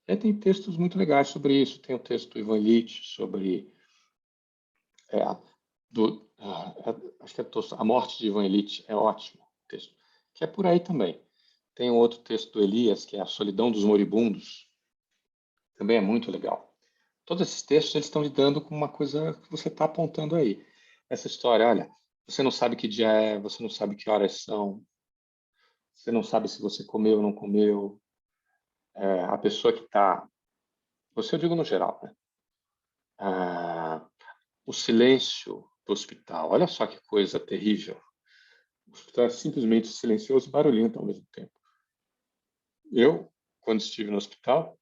E tem textos muito legais sobre isso. Tem o texto do Ivan Illich sobre acho que a morte de Ivan Illich é ótimo texto, que é por aí também. Tem um outro texto do Elias, que é A Solidão dos Moribundos, também é muito legal. Todos esses textos eles estão lidando com uma coisa que você está apontando aí. Essa história, olha, você não sabe que dia é, você não sabe que horas são, você não sabe se você comeu ou não comeu. A pessoa que está... Você, eu digo no geral, né? O silêncio do hospital. Olha só que coisa terrível. O hospital é simplesmente silencioso e barulhento ao mesmo tempo. Eu, quando estive no hospital,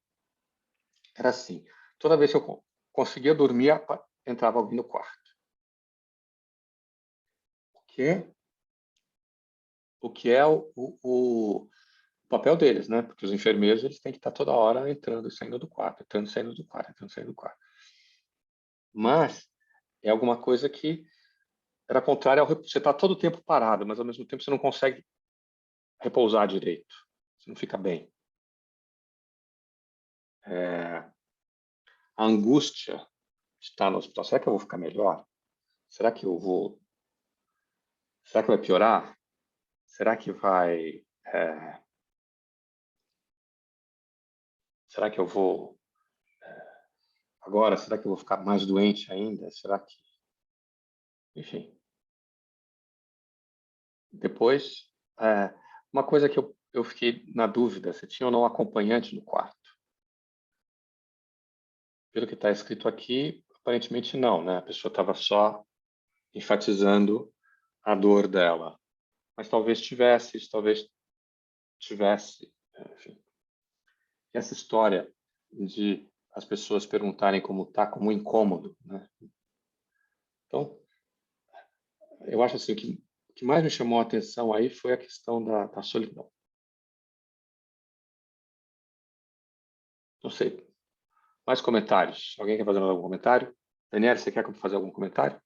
era assim. Toda vez que eu conseguia dormir, entrava alguém no quarto. O que é o papel deles, né? Porque os enfermeiros eles têm que estar toda hora entrando e saindo do quarto, entrando e saindo do quarto, entrando e saindo do quarto. Mas é alguma coisa que era contrário ao... Você está todo o tempo parado, mas ao mesmo tempo você não consegue repousar direito. Você não fica bem. A angústia de estar no hospital. Será que eu vou ficar melhor? Será que eu vou... Será que vai piorar? Será que vai... Será que eu vou... Agora, será que eu vou ficar mais doente ainda? Será que... Enfim. Depois, uma coisa que eu fiquei na dúvida, se tinha ou não acompanhante no quarto. Pelo que está escrito aqui, aparentemente não, né? A pessoa estava só enfatizando a dor dela. Mas talvez tivesse, enfim. Essa história de as pessoas perguntarem como está, como incômodo, né? Então, eu acho assim que o que mais me chamou a atenção aí foi a questão da solidão. Não sei. Mais comentários? Alguém quer fazer algum comentário? Daniela, você quer fazer algum comentário?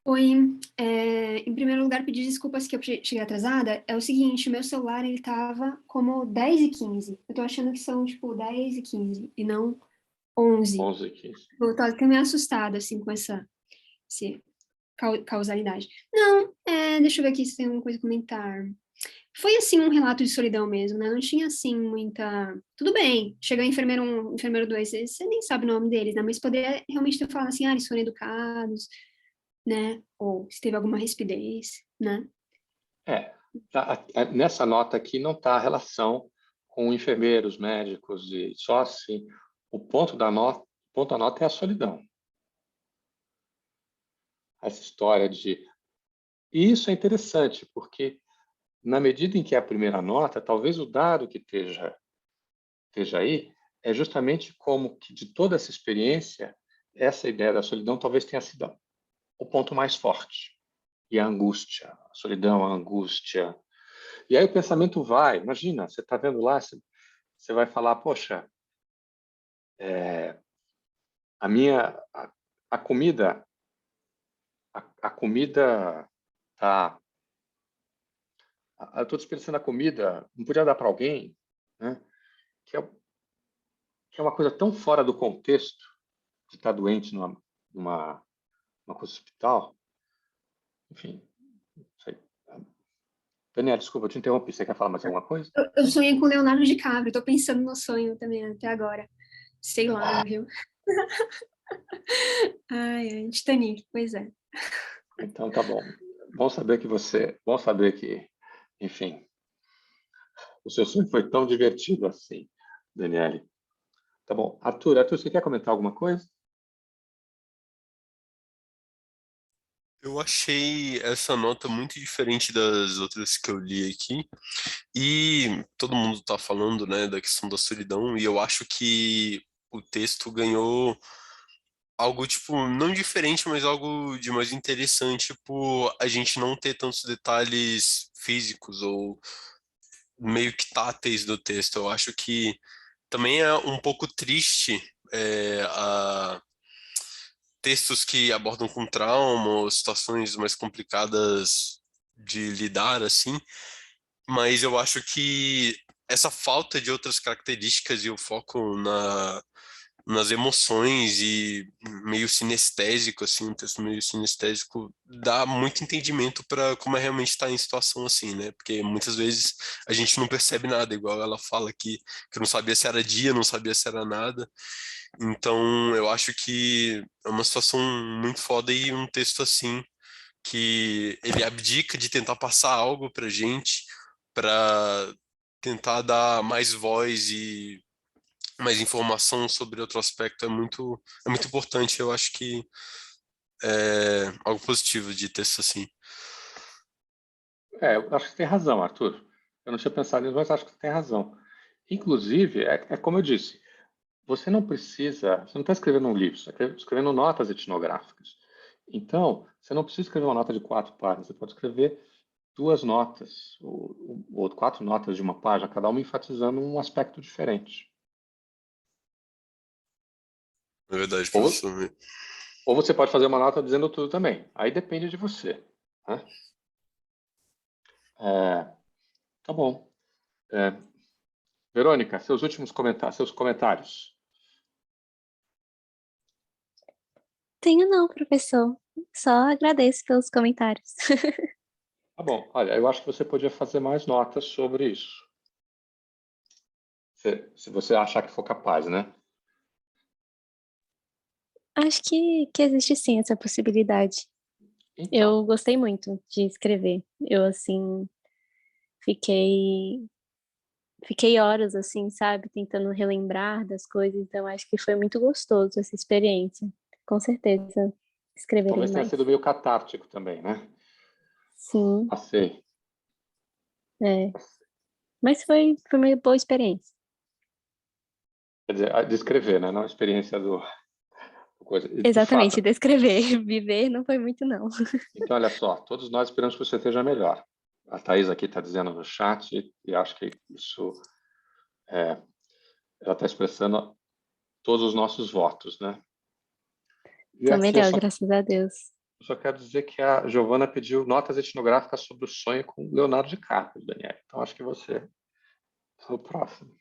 Oi, em primeiro lugar, pedir desculpas que eu cheguei atrasada. É o seguinte, o meu celular, ele tava como 10h15. Eu tô achando que são, tipo, 10h15 e não 11. 11h15. Eu tô até meio assustada, assim, com essa causalidade. Não, deixa eu ver aqui se tem alguma coisa a comentar. Foi, assim, um relato de solidão mesmo, né? Não tinha, assim, muita... Tudo bem, chega um enfermeiro 2, você nem sabe o nome deles, né? Mas poderia realmente ter falado assim, eles foram educados, né? Ou se teve alguma rispidez, né? Nessa nota aqui não está a relação com enfermeiros, médicos, e só assim, o ponto da nota é a solidão. Essa história de... E isso é interessante, porque na medida em que é a primeira nota, talvez o dado que esteja aí é justamente como que de toda essa experiência, essa ideia da solidão talvez tenha sido o ponto mais forte. E a angústia, a solidão, a angústia. E aí o pensamento vai, imagina, você está vendo lá, você vai falar, poxa, a comida, a comida tá, eu estou desperdiçando a comida, não podia dar para alguém, né? Que é uma coisa tão fora do contexto de estar doente numa coisa hospital. Enfim, não sei. Daniela, desculpa, eu te interrompi. Você quer falar mais alguma coisa? Eu sonhei com o Leonardo DiCaprio, tô pensando no sonho também até agora. Sei lá, viu? Ai, Titanic, pois é. Então tá bom. Bom saber que, enfim, o seu sonho foi tão divertido assim, Daniele. Tá bom. Arthur, você quer comentar alguma coisa? Eu achei essa nota muito diferente das outras que eu li aqui. E todo mundo está falando, né, da questão da solidão, e eu acho que o texto ganhou algo, tipo, não diferente, mas algo de mais interessante por a gente não ter tantos detalhes físicos ou meio que táteis do texto. Eu acho que também é um pouco triste textos que abordam com trauma ou situações mais complicadas de lidar, assim, mas eu acho que essa falta de outras características e o foco nas emoções e meio sinestésico, assim, um texto meio sinestésico, dá muito entendimento para como é realmente estar em situação assim, né? Porque muitas vezes a gente não percebe nada, igual ela fala aqui, que não sabia se era dia, não sabia se era nada. Então, eu acho que é uma situação muito foda e um texto assim que ele abdica de tentar passar algo pra gente, para tentar dar mais voz e mais informação sobre outro aspecto é muito importante. Eu acho que é algo positivo de texto assim. Eu acho que você tem razão, Arthur. Eu não tinha pensado nisso, mas acho que você tem razão. Inclusive, é como eu disse, você não está escrevendo um livro, você está escrevendo notas etnográficas. Então, você não precisa escrever uma nota de 4 páginas, você pode escrever 2 notas, ou 4 notas de uma página, cada uma enfatizando um aspecto diferente. É verdade, Ou, professor. ou você pode fazer uma nota dizendo tudo também. Aí depende de você, né? Tá bom. Verônica, seus comentários. Tenho não, professor. Só agradeço pelos comentários. Tá bom. Olha, eu acho que você podia fazer mais notas sobre isso. Se você achar que for capaz, né? Acho que existe sim essa possibilidade. Então, Eu gostei muito de escrever. Eu, assim, fiquei horas, assim, sabe, tentando relembrar das coisas. Então, acho que foi muito gostoso essa experiência. Com certeza, escreverei talvez tenha mais. sido meio catártico também, né? Sim, Passei. é. Mas foi uma boa experiência. Quer dizer, de escrever, né? Não a experiência do coisa. De Exatamente, fato, descrever. Viver não foi muito, não. então, olha só, todos nós esperamos que você esteja melhor. A Thaís aqui está dizendo no chat, e acho que isso, ela está expressando todos os nossos votos, né? E Tô aqui melhor, graças a Deus. eu só quero dizer que a Giovana pediu notas etnográficas sobre o sonho com Leonardo DiCaprio, Daniel. Então, acho que você é o próximo.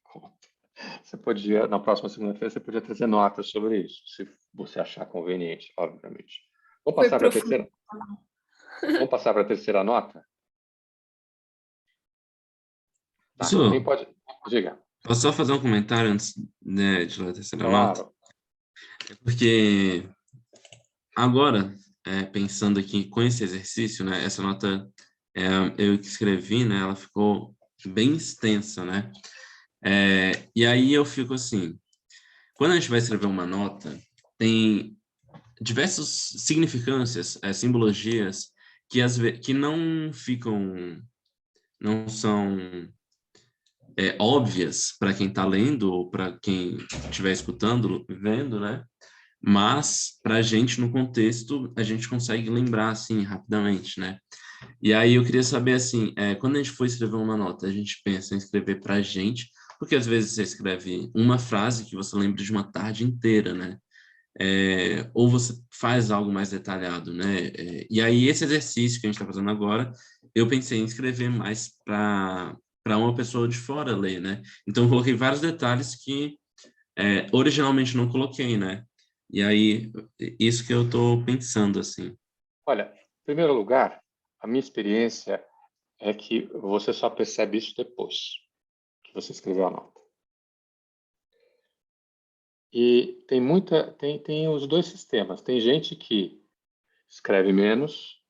Você podia, na próxima segunda-feira, você podia trazer notas sobre isso, se você achar conveniente, obviamente. Vamos Foi passar para a profundo. terceira? Vamos passar para a terceira nota? Tá, Professor, quem pode? Diga. posso só fazer um comentário antes, né, de ler a terceira nota? Claro. Porque agora, pensando aqui com esse exercício, né, essa nota eu que escrevi, né, ela ficou bem extensa, né? E aí eu fico assim, quando a gente vai escrever uma nota, tem diversas significâncias, simbologias que que não são óbvias para quem está lendo ou para quem estiver escutando, vendo, né? Mas para a gente no contexto a gente consegue lembrar assim rapidamente, né? E aí eu queria saber assim, quando a gente for escrever uma nota, a gente pensa em escrever para a gente, porque às vezes você escreve uma frase que você lembra de uma tarde inteira, né? Ou você faz algo mais detalhado, né? E aí esse exercício que a gente está fazendo agora, eu pensei em escrever mais para uma pessoa de fora ler, né? Então eu coloquei vários detalhes que originalmente não coloquei, né? E aí isso que eu estou pensando assim. Olha, em primeiro lugar, a minha experiência é que você só percebe isso depois que você escreveu a nota. E tem os dois sistemas. Tem gente que escreve menos,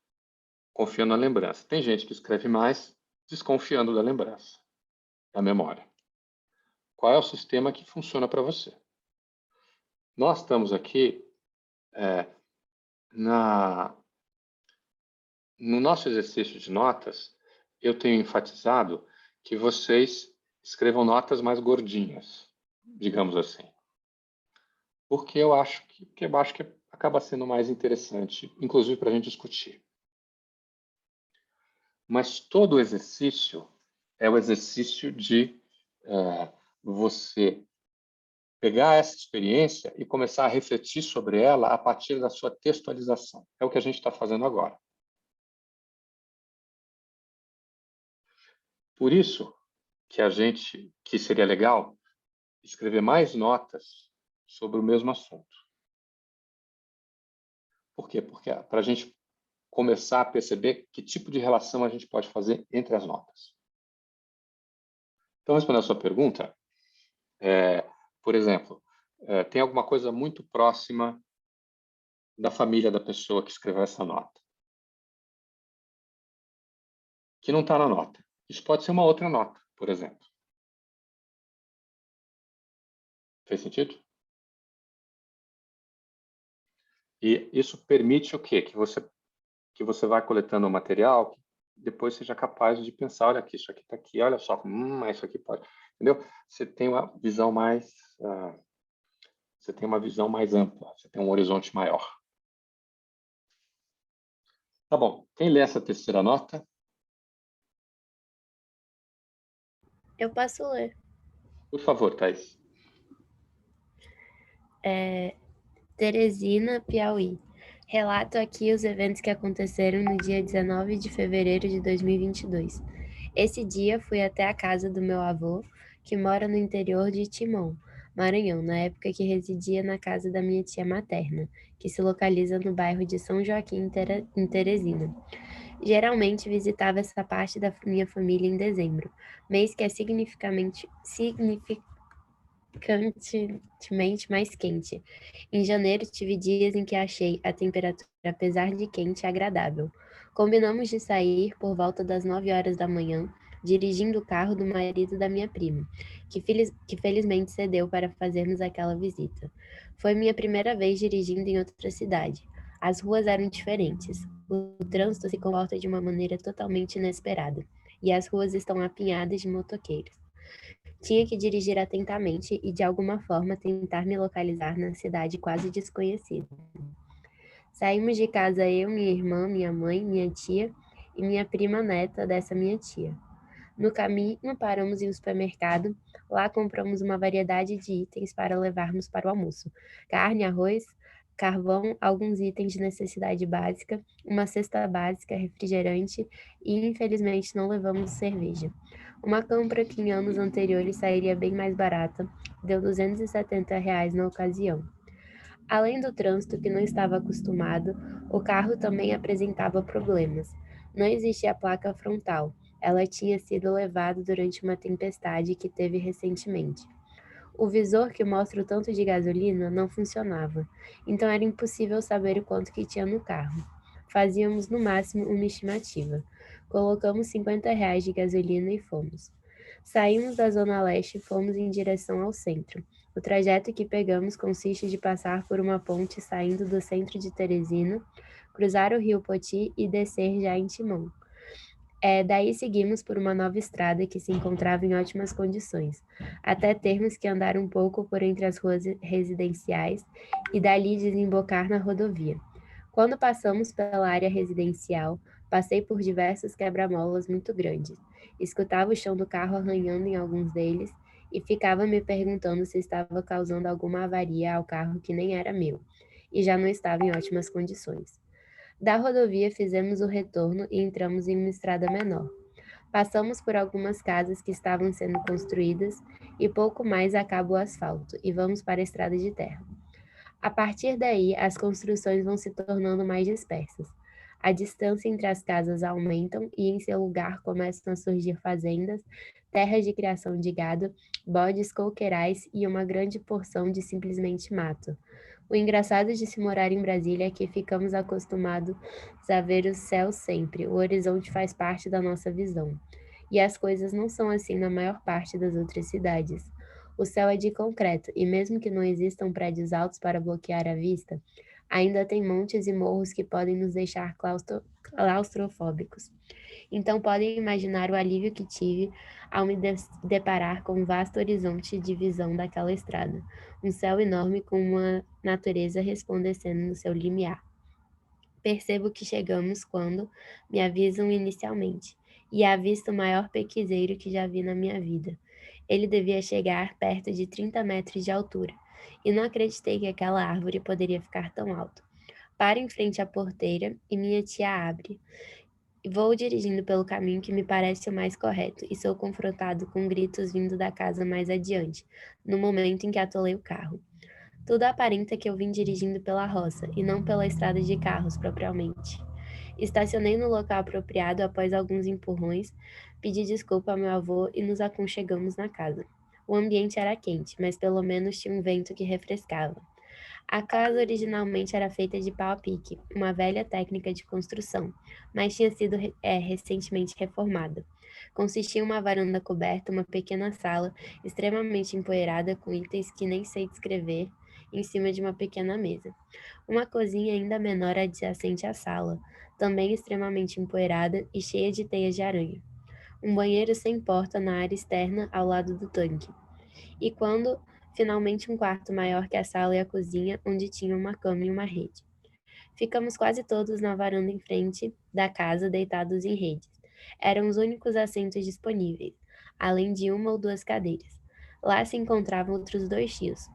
confiando na lembrança. Tem gente que escreve mais, desconfiando da lembrança, da memória. Qual é o sistema que funciona para você? Nós estamos aqui no nosso exercício de notas, eu tenho enfatizado que vocês escrevam notas mais gordinhas, digamos assim. Porque eu acho que acaba sendo mais interessante, inclusive para a gente discutir. Mas todo o exercício é o exercício de você pegar essa experiência e começar a refletir sobre ela a partir da sua textualização. É o que a gente está fazendo agora. Por isso que seria legal escrever mais notas sobre o mesmo assunto. Por quê? Porque para a gente começar a perceber que tipo de relação a gente pode fazer entre as notas. Então, respondendo a sua pergunta, por exemplo, tem alguma coisa muito próxima da família da pessoa que escreveu essa nota, que não está na nota. Isso pode ser uma outra nota, por exemplo. Fez sentido? E isso permite o quê? Que você vai coletando o material, que depois seja capaz de pensar, olha aqui, isso aqui está aqui, olha só, isso aqui pode... Entendeu? Você tem uma visão mais... você tem uma visão mais ampla, você tem um horizonte maior. Tá bom. Quem lê essa terceira nota? Eu posso ler. Por favor, Thaís. Teresina, Piauí. Relato aqui os eventos que aconteceram no dia 19 de fevereiro de 2022. Esse dia fui até a casa do meu avô, que mora no interior de Timon, Maranhão, na época que residia na casa da minha tia materna, que se localiza no bairro de São Joaquim, em Teresina. Geralmente visitava essa parte da minha família em dezembro, mês que é significativamente mais quente. Em janeiro, tive dias em que achei a temperatura, apesar de quente, agradável. Combinamos de sair por volta das 9 horas da manhã, dirigindo o carro do marido da minha prima, que felizmente cedeu para fazermos aquela visita. Foi minha primeira vez dirigindo em outra cidade. As ruas eram diferentes. O trânsito se comporta de uma maneira totalmente inesperada, e as ruas estão apinhadas de motoqueiros. Tinha que dirigir atentamente e, de alguma forma, tentar me localizar na cidade quase desconhecida. Saímos de casa eu, minha irmã, minha mãe, minha tia e minha prima neta dessa minha tia. No caminho, paramos em um supermercado. Lá compramos uma variedade de itens para levarmos para o almoço: carne, arroz, carvão, alguns itens de necessidade básica, uma cesta básica, refrigerante e, infelizmente, não levamos cerveja. Uma compra que em anos anteriores sairia bem mais barata, deu R$ 270 na ocasião. Além do trânsito que não estava acostumado, o carro também apresentava problemas. Não existia placa frontal. Ela tinha sido levada durante uma tempestade que teve recentemente. O visor que mostra o tanto de gasolina não funcionava, então era impossível saber o quanto que tinha no carro. Fazíamos no máximo uma estimativa. Colocamos R$ 50 de gasolina e fomos. Saímos da Zona Leste e fomos em direção ao centro. O trajeto que pegamos consiste de passar por uma ponte saindo do centro de Teresina, cruzar o rio Poti e descer já em Timon. Daí seguimos por uma nova estrada que se encontrava em ótimas condições, até termos que andar um pouco por entre as ruas residenciais e dali desembocar na rodovia. Quando passamos pela área residencial, passei por diversos quebra-molas muito grandes. Escutava o chão do carro arranhando em alguns deles e ficava me perguntando se estava causando alguma avaria ao carro que nem era meu, e já não estava em ótimas condições. Da rodovia fizemos o retorno e entramos em uma estrada menor. Passamos por algumas casas que estavam sendo construídas e pouco mais acaba o asfalto e vamos para a estrada de terra. A partir daí, as construções vão se tornando mais dispersas. A distância entre as casas aumentam e em seu lugar começam a surgir fazendas, terras de criação de gado, bodes, coqueirais e uma grande porção de simplesmente mato. O engraçado de se morar em Brasília é que ficamos acostumados a ver o céu sempre, o horizonte faz parte da nossa visão. E as coisas não são assim na maior parte das outras cidades. O céu é de concreto, e mesmo que não existam prédios altos para bloquear a vista, ainda tem montes e morros que podem nos deixar claustrofóbicos. Então podem imaginar o alívio que tive ao me deparar com um vasto horizonte de visão daquela estrada, um céu enorme com uma natureza resplandecendo no seu limiar. Percebo que chegamos quando me avisam inicialmente, e avisto o maior pequizeiro que já vi na minha vida. Ele devia chegar perto de 30 metros de altura, e não acreditei que aquela árvore poderia ficar tão alta. Paro em frente à porteira e minha tia abre. Vou dirigindo pelo caminho que me parece o mais correto e sou confrontado com gritos vindo da casa mais adiante, no momento em que atolei o carro. Tudo aparenta que eu vim dirigindo pela roça e não pela estrada de carros propriamente. Estacionei no local apropriado após alguns empurrões, pedi desculpa ao meu avô e nos aconchegamos na casa. O ambiente era quente, mas pelo menos tinha um vento que refrescava. A casa originalmente era feita de pau a pique, uma velha técnica de construção, mas tinha sido recentemente reformada. Consistia em uma varanda coberta, uma pequena sala extremamente empoeirada com itens que nem sei descrever, em cima de uma pequena mesa. Uma cozinha ainda menor adjacente à sala, também extremamente empoeirada e cheia de teias de aranha. Um banheiro sem porta na área externa ao lado do tanque. E quando finalmente um quarto maior que a sala e a cozinha, onde tinha uma cama e uma rede. Ficamos quase todos na varanda em frente da casa, deitados em redes. Eram os únicos assentos disponíveis, além de uma ou duas cadeiras. Lá se encontravam outros 2 tios,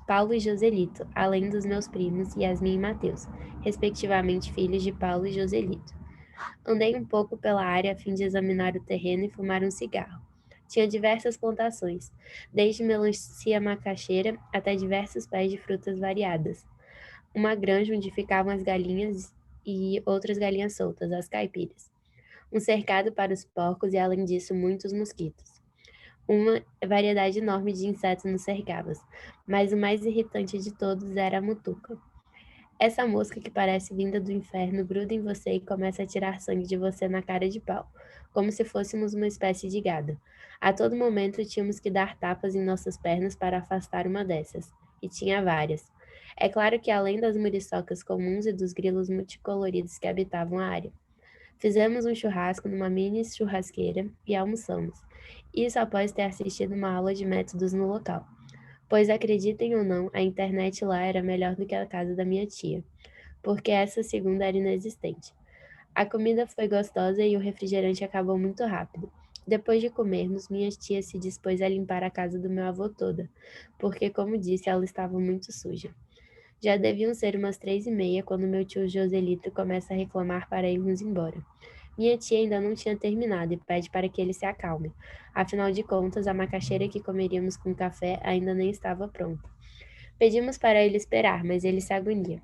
Paulo e Joselito, além dos meus primos Yasmin e Mateus, respectivamente filhos de Paulo e Joselito. Andei um pouco pela área a fim de examinar o terreno e fumar um cigarro. Tinha diversas plantações, desde melancia macaxeira até diversos pés de frutas variadas. Uma granja onde ficavam as galinhas e outras galinhas soltas, as caipiras. Um cercado para os porcos e, além disso, muitos mosquitos. Uma variedade enorme de insetos nos cercava, mas o mais irritante de todos era a mutuca. Essa mosca que parece vinda do inferno gruda em você e começa a tirar sangue de você na cara de pau, como se fôssemos uma espécie de gado. A todo momento tínhamos que dar tapas em nossas pernas para afastar uma dessas, e tinha várias. É claro que além das muriçocas comuns e dos grilos multicoloridos que habitavam a área. Fizemos um churrasco numa mini churrasqueira e almoçamos. Isso após ter assistido uma aula de métodos no local. Pois acreditem ou não, a internet lá era melhor do que a casa da minha tia, porque essa segunda era inexistente. A comida foi gostosa e o refrigerante acabou muito rápido. Depois de comermos, minha tia se dispôs a limpar a casa do meu avô toda, porque, como disse, ela estava muito suja. Já deviam ser umas 3h30 quando meu tio Joselito começa a reclamar para irmos embora. Minha tia ainda não tinha terminado e pede para que ele se acalme. Afinal de contas, a macaxeira que comeríamos com café ainda nem estava pronta. Pedimos para ele esperar, mas ele se agonia.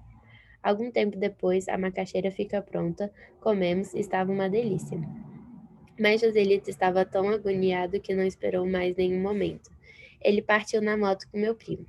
Algum tempo depois, a macaxeira fica pronta, comemos e estava uma delícia. Mas Joselito estava tão agoniado que não esperou mais nenhum momento. Ele partiu na moto com meu primo.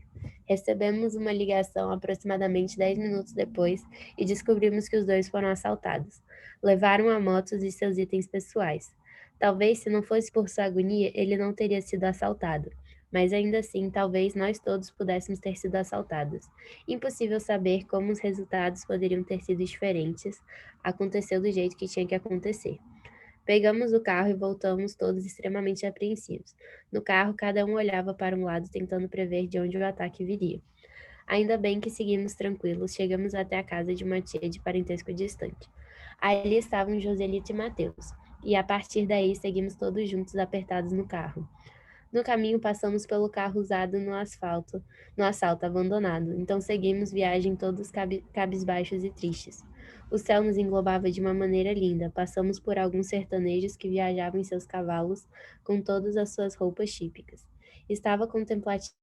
Recebemos uma ligação aproximadamente 10 minutos depois e descobrimos que os dois foram assaltados. Levaram a moto e seus itens pessoais. Talvez, se não fosse por sua agonia, ele não teria sido assaltado. Mas ainda assim, talvez nós todos pudéssemos ter sido assaltados. Impossível saber como os resultados poderiam ter sido diferentes. Aconteceu do jeito que tinha que acontecer. Pegamos o carro e voltamos todos extremamente apreensivos. No carro, cada um olhava para um lado tentando prever de onde o ataque viria. Ainda bem que seguimos tranquilos, chegamos até a casa de uma tia de parentesco distante. Ali estavam Joselito e Mateus, e a partir daí seguimos todos juntos apertados no carro. No caminho passamos pelo carro usado no assalto abandonado, então seguimos viagem todos cabisbaixos e tristes. O céu nos englobava de uma maneira linda, passamos por alguns sertanejos que viajavam em seus cavalos com todas as suas roupas típicas. Estava contemplativa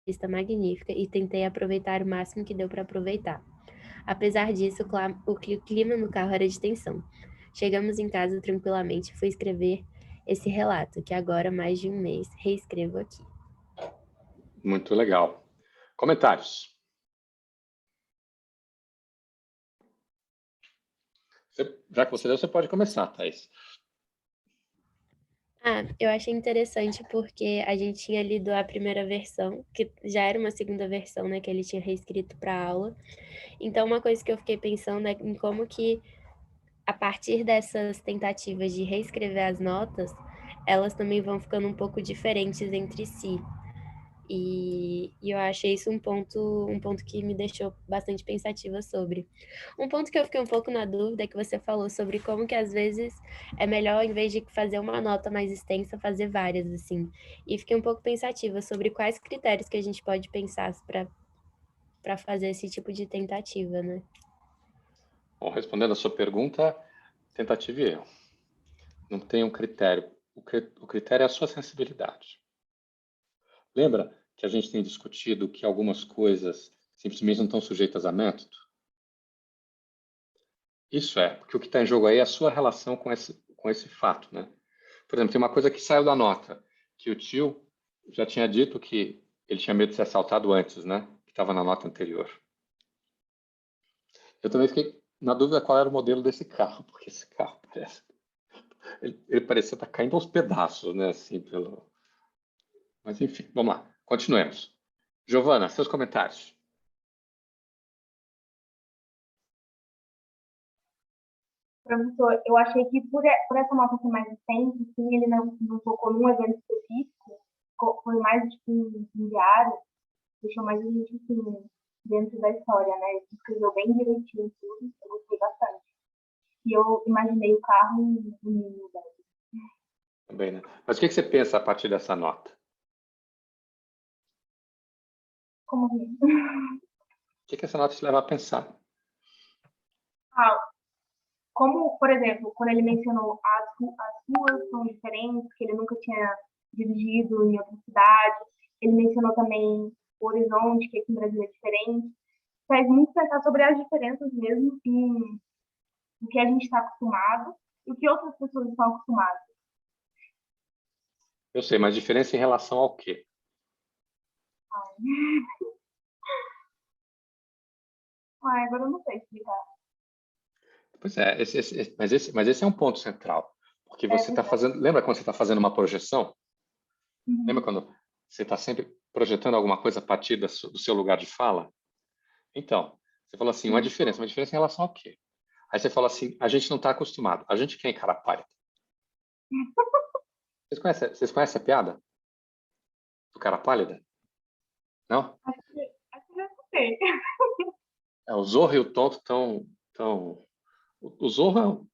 vista magnífica e tentei aproveitar o máximo que deu para aproveitar. Apesar disso, o clima no carro era de tensão. Chegamos em casa tranquilamente e fui escrever esse relato, que agora, mais de um mês, reescrevo aqui. Muito legal. Comentários? Já que você deu, você pode começar, Thaís. Eu achei interessante porque a gente tinha lido a primeira versão, que já era uma segunda versão, né, que ele tinha reescrito para a aula. Então, uma coisa que eu fiquei pensando é em como que, a partir dessas tentativas de reescrever as notas, elas também vão ficando um pouco diferentes entre si. E eu achei isso um ponto que me deixou bastante pensativa sobre. Um ponto que eu fiquei um pouco na dúvida é que você falou sobre como que às vezes é melhor, em vez de fazer uma nota mais extensa, fazer várias, assim. E fiquei um pouco pensativa sobre quais critérios que a gente pode pensar para fazer esse tipo de tentativa, né? Bom, respondendo a sua pergunta, tentativa e erro. Não tem um critério. O critério é a sua sensibilidade. Lembra que a gente tem discutido que algumas coisas simplesmente não estão sujeitas a método? Isso é, porque o que está em jogo aí é a sua relação com esse fato, né? Por exemplo, tem uma coisa que saiu da nota, que o tio já tinha dito que ele tinha medo de ser assaltado antes, né? Que estava na nota anterior. Eu também fiquei na dúvida qual era o modelo desse carro, porque esse carro ele parecia estar caindo aos pedaços, né? Assim, Mas enfim, vamos lá, continuemos. Giovana, seus comentários. Professor, eu achei que por essa nota ser mais extensa, sim, ele não focou num evento específico, foi mais tipo um diário, deixou mais a gente assim, dentro da história, né? Ele escreveu bem direitinho tudo, eu gostei bastante. E eu imaginei o carro no ninho dele. Também, né? Mas o que você pensa a partir dessa nota? Como assim? O que essa nota te leva a pensar? Como, por exemplo, quando ele mencionou as ruas são diferentes, que ele nunca tinha dirigido em outra cidade, ele mencionou também o horizonte, que aqui no Brasil é diferente. Faz muito pensar sobre as diferenças mesmo em o que a gente está acostumado e o que outras pessoas estão acostumadas. Eu sei, mas diferença em relação ao quê? Agora eu não sei explicar. Pois é, mas esse é um ponto central, porque você está fazendo. Lembra quando você está fazendo uma projeção? Uhum. Lembra quando você está sempre projetando alguma coisa a partir do seu lugar de fala? Então, você falou assim, uma diferença em relação ao quê? Aí você fala assim, a gente não está acostumado. A gente quer cara pálida. Vocês conhecem a piada do cara pálida? Não? Acho que já escutei. O Zorro e o Tonto o Zorro é um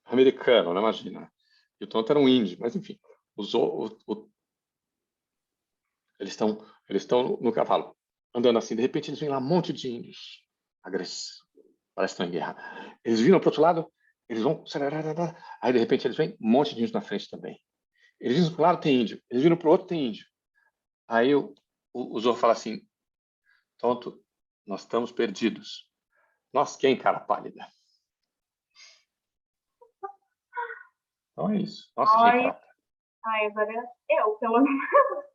americano, né? Imagina. E o Tonto era um índio, mas enfim. O Zorro, eles estão no cavalo, andando assim. De repente, eles veem lá um monte de índios agressivos. Parece que estão em guerra. Eles viram para o outro lado, eles vão... Aí, de repente, eles veem um monte de índios na frente também. Eles viram para um lado, tem índio. Eles viram para o outro, tem índio. Aí o Zorro fala assim, Tonto, nós estamos perdidos. Nós quem, cara pálida? Então é isso. Nossa, quem, cara pálida? Ai, agora eu, pelo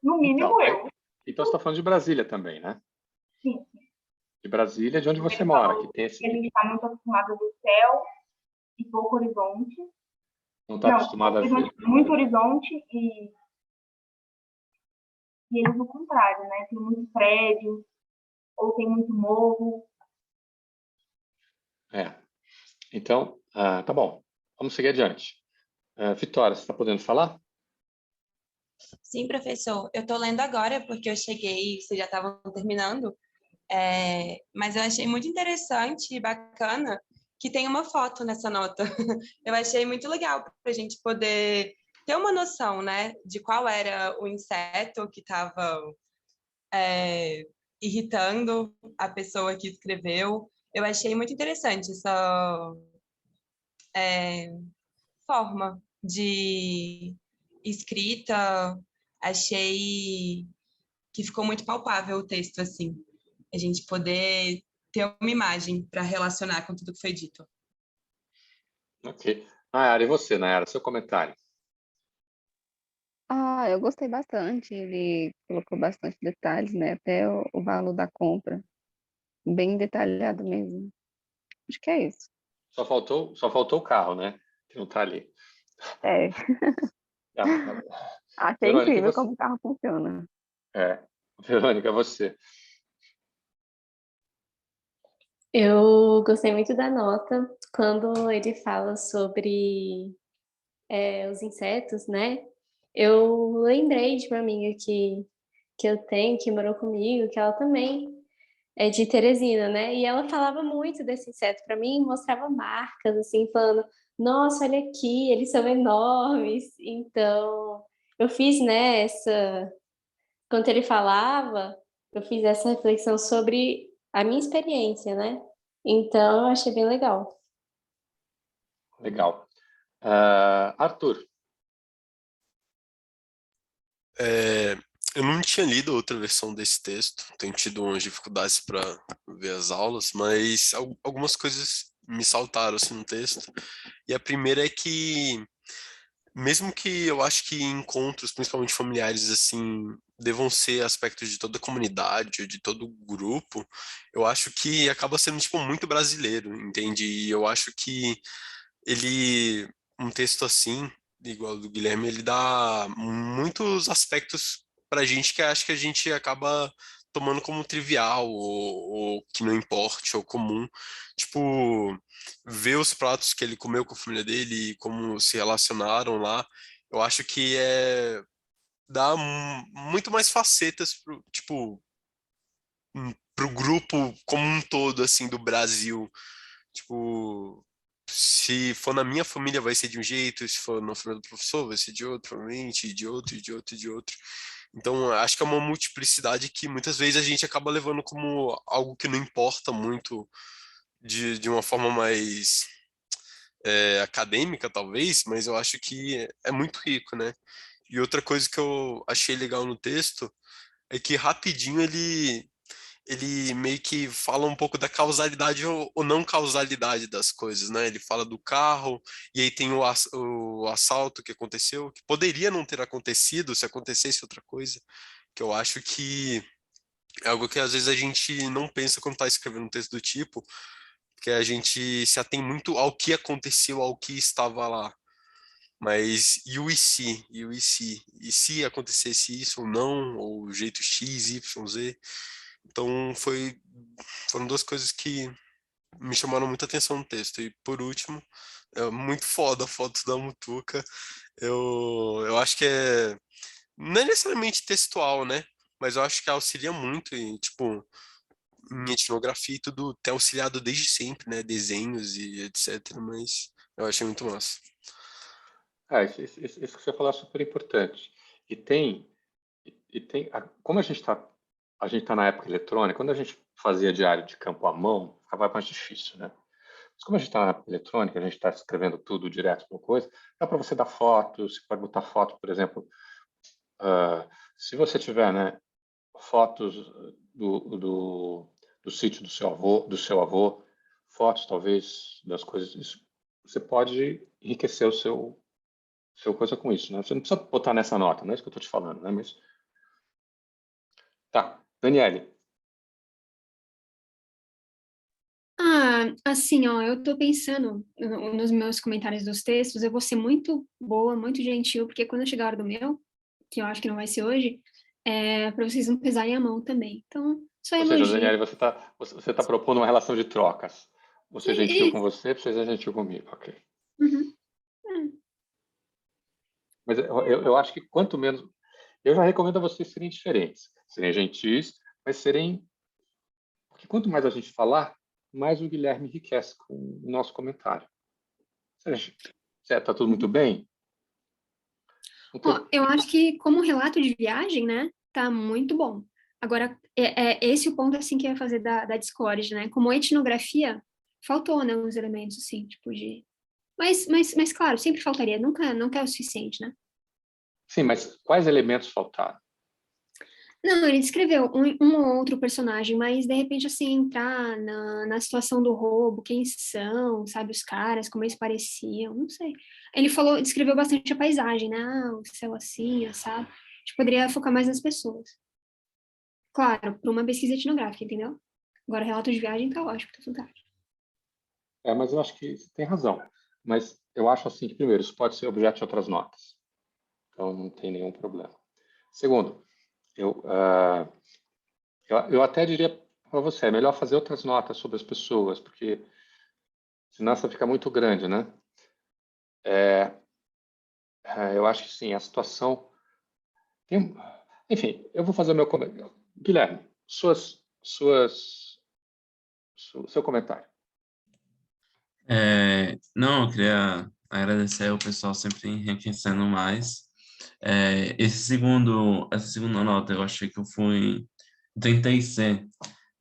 no mínimo eu. Então você está falando de Brasília também, né? Sim. De Brasília, de onde você Ele mora. falou Que tem esse... que a gente está muito acostumado a ver céu e pouco horizonte. Não está acostumado a ver. Muito horizonte e eles o contrário, né? Tem muito prédio ou tem muito morro. Então, tá bom. Vamos seguir adiante. Vitória, você está podendo falar? Sim, professor. Eu estou lendo agora porque eu cheguei, vocês já estavam terminando, mas eu achei muito interessante e bacana que tem uma foto nessa nota. Eu achei muito legal para a gente poder ter uma noção, né, de qual era o inseto que estava irritando a pessoa que escreveu. Eu achei muito interessante essa forma de escrita. Achei que ficou muito palpável o texto, assim. A gente poder ter uma imagem para relacionar com tudo que foi dito. Ok. Nayara, e você, Nayara, seu comentário? Eu gostei bastante. Ele colocou bastante detalhes, né? Até o valor da compra. Bem detalhado mesmo. Acho que é isso. Só faltou o carro, né? Que não está ali. É. Achei Verônica, e incrível você? como o carro funciona. Verônica, você? Eu gostei muito da nota quando ele fala sobre os insetos, né? Eu lembrei de uma amiga que eu tenho, que morou comigo, que ela também é de Teresina, né? E ela falava muito desse inseto para mim, mostrava marcas, assim, falando: nossa, olha aqui, eles são enormes. Então, eu fiz, né, quando ele falava, eu fiz essa reflexão sobre a minha experiência, né? Então, eu achei bem legal. Legal. Arthur. Eu não tinha lido outra versão desse texto, tenho tido umas dificuldades para ver as aulas, mas algumas coisas me saltaram assim no texto. E a primeira é que, mesmo que eu acho que encontros, principalmente familiares, assim, devam ser aspectos de toda a comunidade, de todo o grupo, eu acho que acaba sendo, tipo, muito brasileiro, entende? E eu acho que um texto assim, igual do Guilherme, ele dá muitos aspectos pra gente que acho que a gente acaba tomando como trivial, ou que não importe, ou comum. Tipo, ver os pratos que ele comeu com a família dele e como se relacionaram lá, eu acho que dá muito mais facetas pro grupo como um todo, assim, do Brasil. Tipo, se for na minha família vai ser de um jeito, se for na família do professor vai ser de outro, provavelmente, de outro, de outro, de outro. Então, acho que é uma multiplicidade que muitas vezes a gente acaba levando como algo que não importa muito de uma forma mais acadêmica, talvez, mas eu acho que é muito rico, né? E outra coisa que eu achei legal no texto é que rapidinho ele meio que fala um pouco da causalidade ou não causalidade das coisas, né? Ele fala do carro, e aí tem o assalto que aconteceu, que poderia não ter acontecido se acontecesse outra coisa, que eu acho que é algo que às vezes a gente não pensa quando está escrevendo um texto do tipo, porque a gente se atém muito ao que aconteceu, ao que estava lá. Mas e o e se? E o e se? E se acontecesse isso ou não? Ou jeito X, Y, Z? Então foram duas coisas que me chamaram muita atenção no texto. E por último, é muito foda a foto da Mutuca. Eu acho que não é necessariamente textual, né? Mas eu acho que auxilia muito e, tipo, em etnografia e tudo, tem auxiliado desde sempre, né? Desenhos e etc. Mas eu achei muito massa. Isso que você falou é super importante. E tem, como a gente tá na época eletrônica, quando a gente fazia diário de campo à mão, ficava mais difícil, né? Mas como a gente está na época eletrônica, a gente está escrevendo tudo direto por coisa, dá para você dar fotos, você pode botar foto, por exemplo, se você tiver, né, fotos do sítio do seu avô, fotos talvez das coisas, você pode enriquecer o seu coisa com isso, né? Você não precisa botar nessa nota, não é isso que eu estou te falando, né? Mas tá, Daniele. Assim, ó, eu tô pensando nos meus comentários dos textos, eu vou ser muito boa, muito gentil, porque quando chegar a hora do meu, que eu acho que não vai ser hoje, para vocês não pesarem a mão também. Então, só Ou seja, elogio. Daniele, você tá propondo uma relação de trocas. Você é gentil com você, você é gentil comigo, ok? Uhum. Mas eu acho que quanto menos. Eu já recomendo a vocês serem diferentes, serem gentis, mas serem. Porque quanto mais a gente falar, mais o Guilherme enriquece com o nosso comentário. Tá tudo muito bem? Ó, eu acho que como relato de viagem, né, tá muito bom. Agora, esse o ponto, assim, que eu ia fazer da Discord, né? Como etnografia, faltou, né, uns elementos, assim, tipo de... Mas claro, sempre faltaria, nunca é o suficiente, né? Sim, mas quais elementos faltaram? Não, ele descreveu um ou outro personagem, mas de repente, assim, entrar na situação do roubo, quem são, sabe, os caras, como eles pareciam, não sei. Ele descreveu bastante a paisagem, né? O céu assim, sabe? A gente poderia focar mais nas pessoas. Claro, para uma pesquisa etnográfica, entendeu? Agora, relato de viagem tá ótimo, tá fantástico. Mas eu acho que você tem razão. Mas eu acho assim que, primeiro, isso pode ser objeto de outras notas. Então, não tem nenhum problema. Segundo, eu até diria para você, é melhor fazer outras notas sobre as pessoas, porque senão essa fica muito grande, né? Eu acho que sim, a situação... Enfim, eu vou fazer o meu comentário. Guilherme, seu comentário. Não, eu queria agradecer ao pessoal sempre enriquecendo mais. Essa segunda nota, eu achei que tentei ser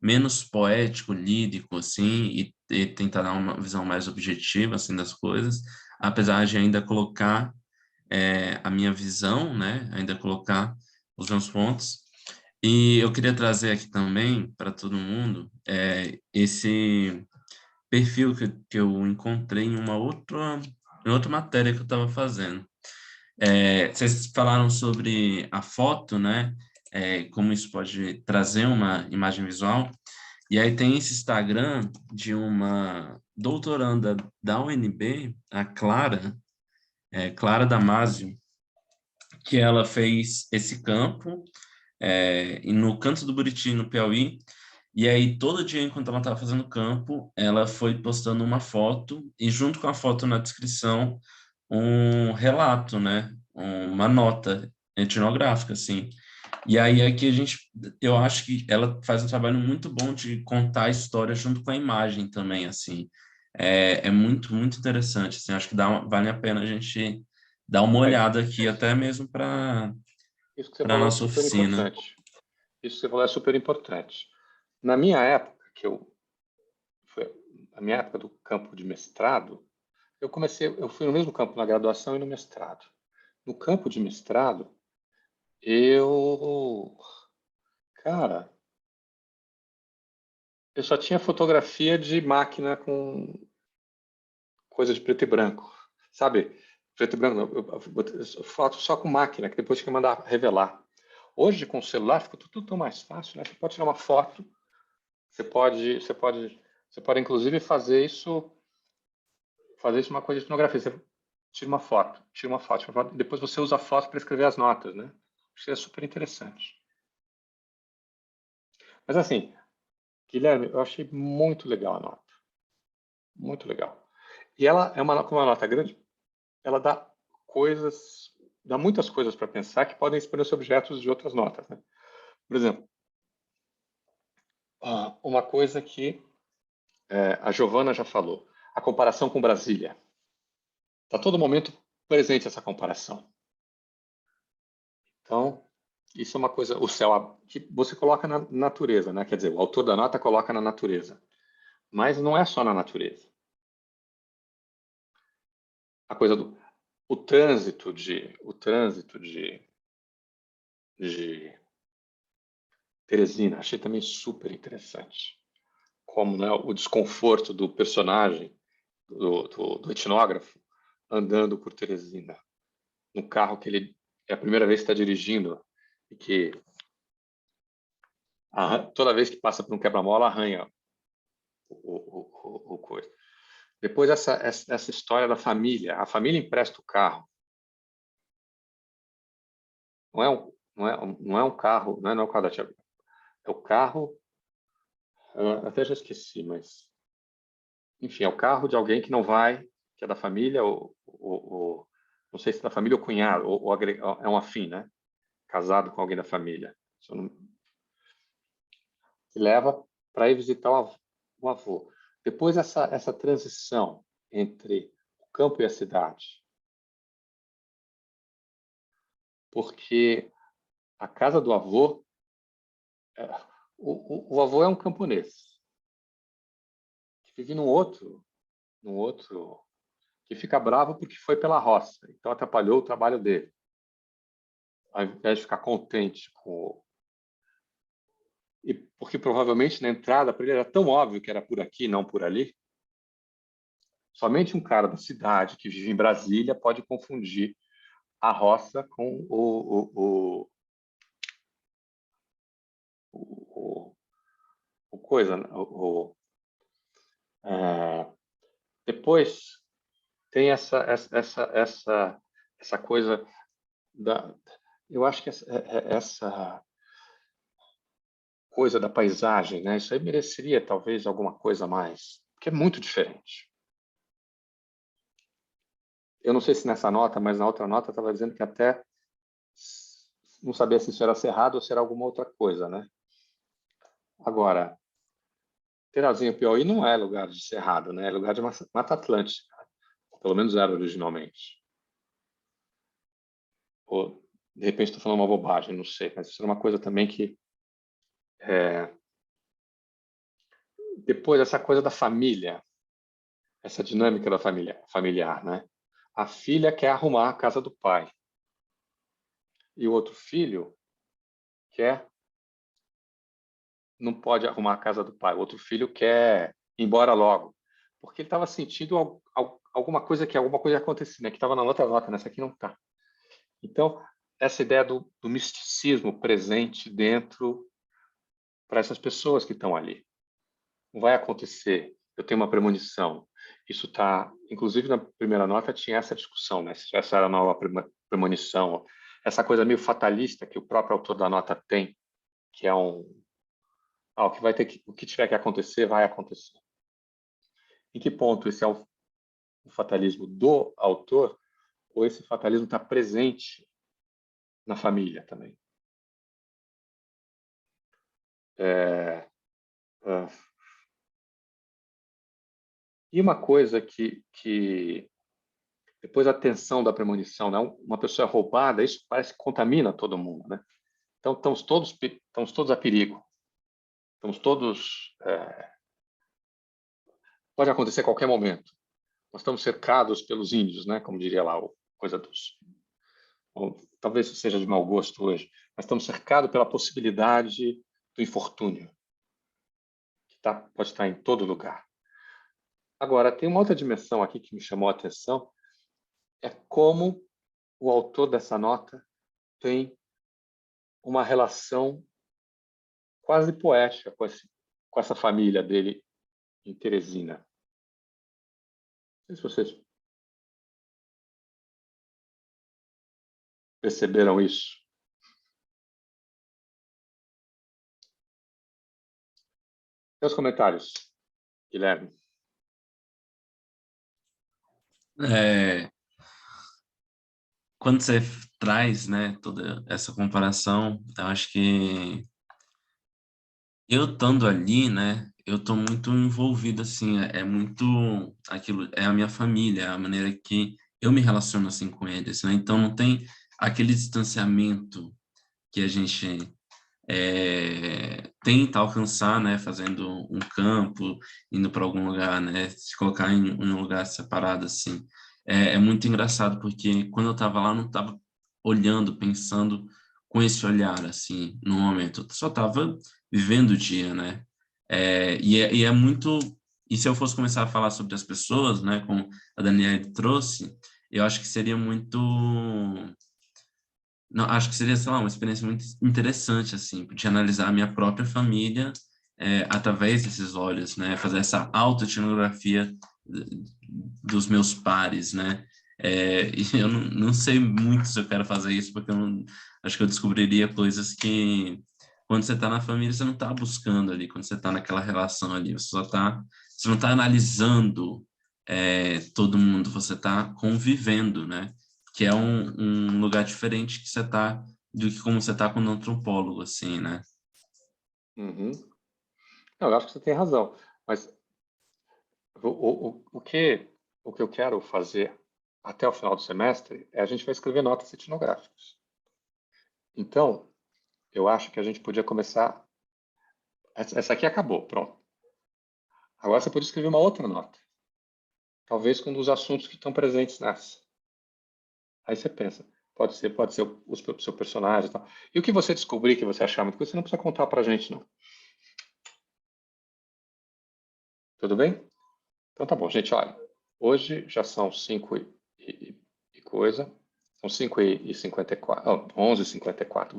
menos poético, lírico, assim, e tentar dar uma visão mais objetiva, assim, das coisas, apesar de ainda colocar a minha visão, né, ainda colocar os meus pontos. E eu queria trazer aqui também para todo mundo esse perfil que eu encontrei em outra matéria que eu estava fazendo. Vocês falaram sobre a foto, né? Como isso pode trazer uma imagem visual. E aí tem esse Instagram de uma doutoranda da UNB, a Clara Damasio, que ela fez esse campo e no Canto do Buriti, no Piauí. E aí, todo dia, enquanto ela estava fazendo campo, ela foi postando uma foto e, junto com a foto na descrição, um relato, né? Uma nota etnográfica, assim. E aí, eu acho que ela faz um trabalho muito bom de contar a história junto com a imagem também, assim. É muito, muito interessante, assim. Acho que vale a pena a gente dar uma olhada aqui, até mesmo para Isso que você a falou é nossa super oficina. importante. Isso que você falou é super importante. Na minha época, foi a minha época do campo de mestrado, eu fui no mesmo campo na graduação e no mestrado. No campo de mestrado, cara, eu só tinha fotografia de máquina com coisa de preto e branco, sabe? Preto e branco, não, eu foto só com máquina, que depois tinha que mandar revelar. Hoje, com o celular, fica tudo tão mais fácil, né? Você pode tirar uma foto, você pode inclusive fazer isso uma coisa de etnografia. Você tira uma foto, depois você usa a foto para escrever as notas, né? Isso é super interessante. Mas assim, Guilherme, eu achei muito legal a nota. Muito legal. E ela é uma nota grande, ela dá muitas coisas para pensar que podem expor-se objetos de outras notas, né? Por exemplo, uma coisa que a Giovana já falou, a comparação com Brasília. Está a todo momento presente essa comparação. Então, isso é uma coisa, o céu que você coloca na natureza, né? Quer dizer, o autor da nota coloca na natureza. Mas não é só na natureza. A coisa do o trânsito de Teresina, achei também super interessante. Como, né, o desconforto do personagem, do etnógrafo, andando por Teresina, no carro que ele é a primeira vez que está dirigindo, e que toda vez que passa por um quebra-mola, arranha o coisa. Depois, essa história da família. A família empresta o carro. Não é um carro, não é o carro da tia. É o carro, eu até já esqueci, mas enfim, é o carro de alguém que não vai, que é da família, não sei se é da família ou cunhado, é um afim, né? Casado com alguém da família. Que leva para ir visitar o avô. Depois, essa transição entre o campo e a cidade. Porque a casa do avô, o avô é um camponês que vive num outro, que fica bravo porque foi pela roça, então atrapalhou o trabalho dele. Ao invés de ficar contente e porque provavelmente na entrada para ele era tão óbvio que era por aqui, não por ali. Somente um cara da cidade que vive em Brasília pode confundir a roça com o coisa. Depois tem essa coisa da. Eu acho que essa coisa da paisagem, né? Isso aí mereceria talvez alguma coisa a mais, porque é muito diferente. Eu não sei se nessa nota, mas na outra nota estava dizendo que até não sabia se isso era cerrado ou se era alguma outra coisa, né? Agora, Terezinha Piauí não é lugar de cerrado, né? É lugar de Mata Atlântica. Pelo menos era originalmente. Ou, de repente, estou falando uma bobagem, não sei. Mas isso era uma coisa também que... Depois, essa coisa da família. Essa dinâmica da família familiar, né? A filha quer arrumar a casa do pai. E o outro filho não pode arrumar a casa do pai. O outro filho quer ir embora logo. Porque ele estava sentindo alguma coisa ia acontecer, né? Que estava na outra nota, nessa aqui não está. Então, essa ideia do misticismo presente dentro para essas pessoas que estão ali. Não vai acontecer. Eu tenho uma premonição. Isso está, inclusive na primeira nota tinha essa discussão, né? Se essa era a nova premonição, essa coisa meio fatalista que o próprio autor da nota tem, que é o que tiver que acontecer vai acontecer. Em que ponto esse é o fatalismo do autor ou esse fatalismo está presente na família também? E uma coisa que depois a tensão da premonição, né? Uma pessoa roubada, isso parece que contamina todo mundo, né? Então estamos todos a perigo, estamos todos pode acontecer a qualquer momento. Nós estamos cercados pelos índios, né? Como diria lá coisa dos, ou, talvez isso seja de mau gosto hoje, mas estamos cercados pela possibilidade do infortúnio, que pode estar em todo lugar. Agora, tem uma outra dimensão aqui que me chamou a atenção, é como o autor dessa nota tem uma relação quase poética com essa família dele em Teresina. Não sei se vocês perceberam isso. Meus comentários, Guilherme. É, quando você traz, né, toda essa comparação, eu acho que eu estando ali, né, eu tô muito envolvido, assim, é muito aquilo, é a minha família, é a maneira que eu me relaciono, assim, com eles, né, então não tem aquele distanciamento que a gente tenta alcançar, né, fazendo um campo, indo para algum lugar, né, se colocar em um lugar separado, assim. É muito engraçado, porque quando eu estava lá, eu não estava olhando, pensando com esse olhar, assim, no momento. Eu só estava vivendo o dia, né? E é muito... E se eu fosse começar a falar sobre as pessoas, né, como a Daniela trouxe, eu acho que seria muito... Não, acho que seria, sei lá, uma experiência muito interessante, assim, de analisar a minha própria família através desses olhos, né? Fazer essa autoetnografia dos meus pares, né? E eu não sei muito se eu quero fazer isso, porque acho que eu descobriria coisas que, quando você está na família, você não está buscando ali, quando você está naquela relação ali, você não está analisando todo mundo, você está convivendo, né? Que é um lugar diferente que você tá, do que como você tá com um antropólogo, assim, né? Uhum. Não, eu acho que você tem razão, mas o que eu quero fazer até o final do semestre é a gente vai escrever notas etnográficas. Então, eu acho que a gente podia começar. Essa aqui acabou, pronto. Agora você pode escrever uma outra nota, talvez com um dos assuntos que estão presentes nessa. Aí você pensa, pode ser o seu personagem e tal. E o que você descobrir que você achar muito coisa, você não precisa contar pra gente, não. Tudo bem? Então tá bom, gente, olha. Hoje já são 5 e coisa. São 5h54, 11h54.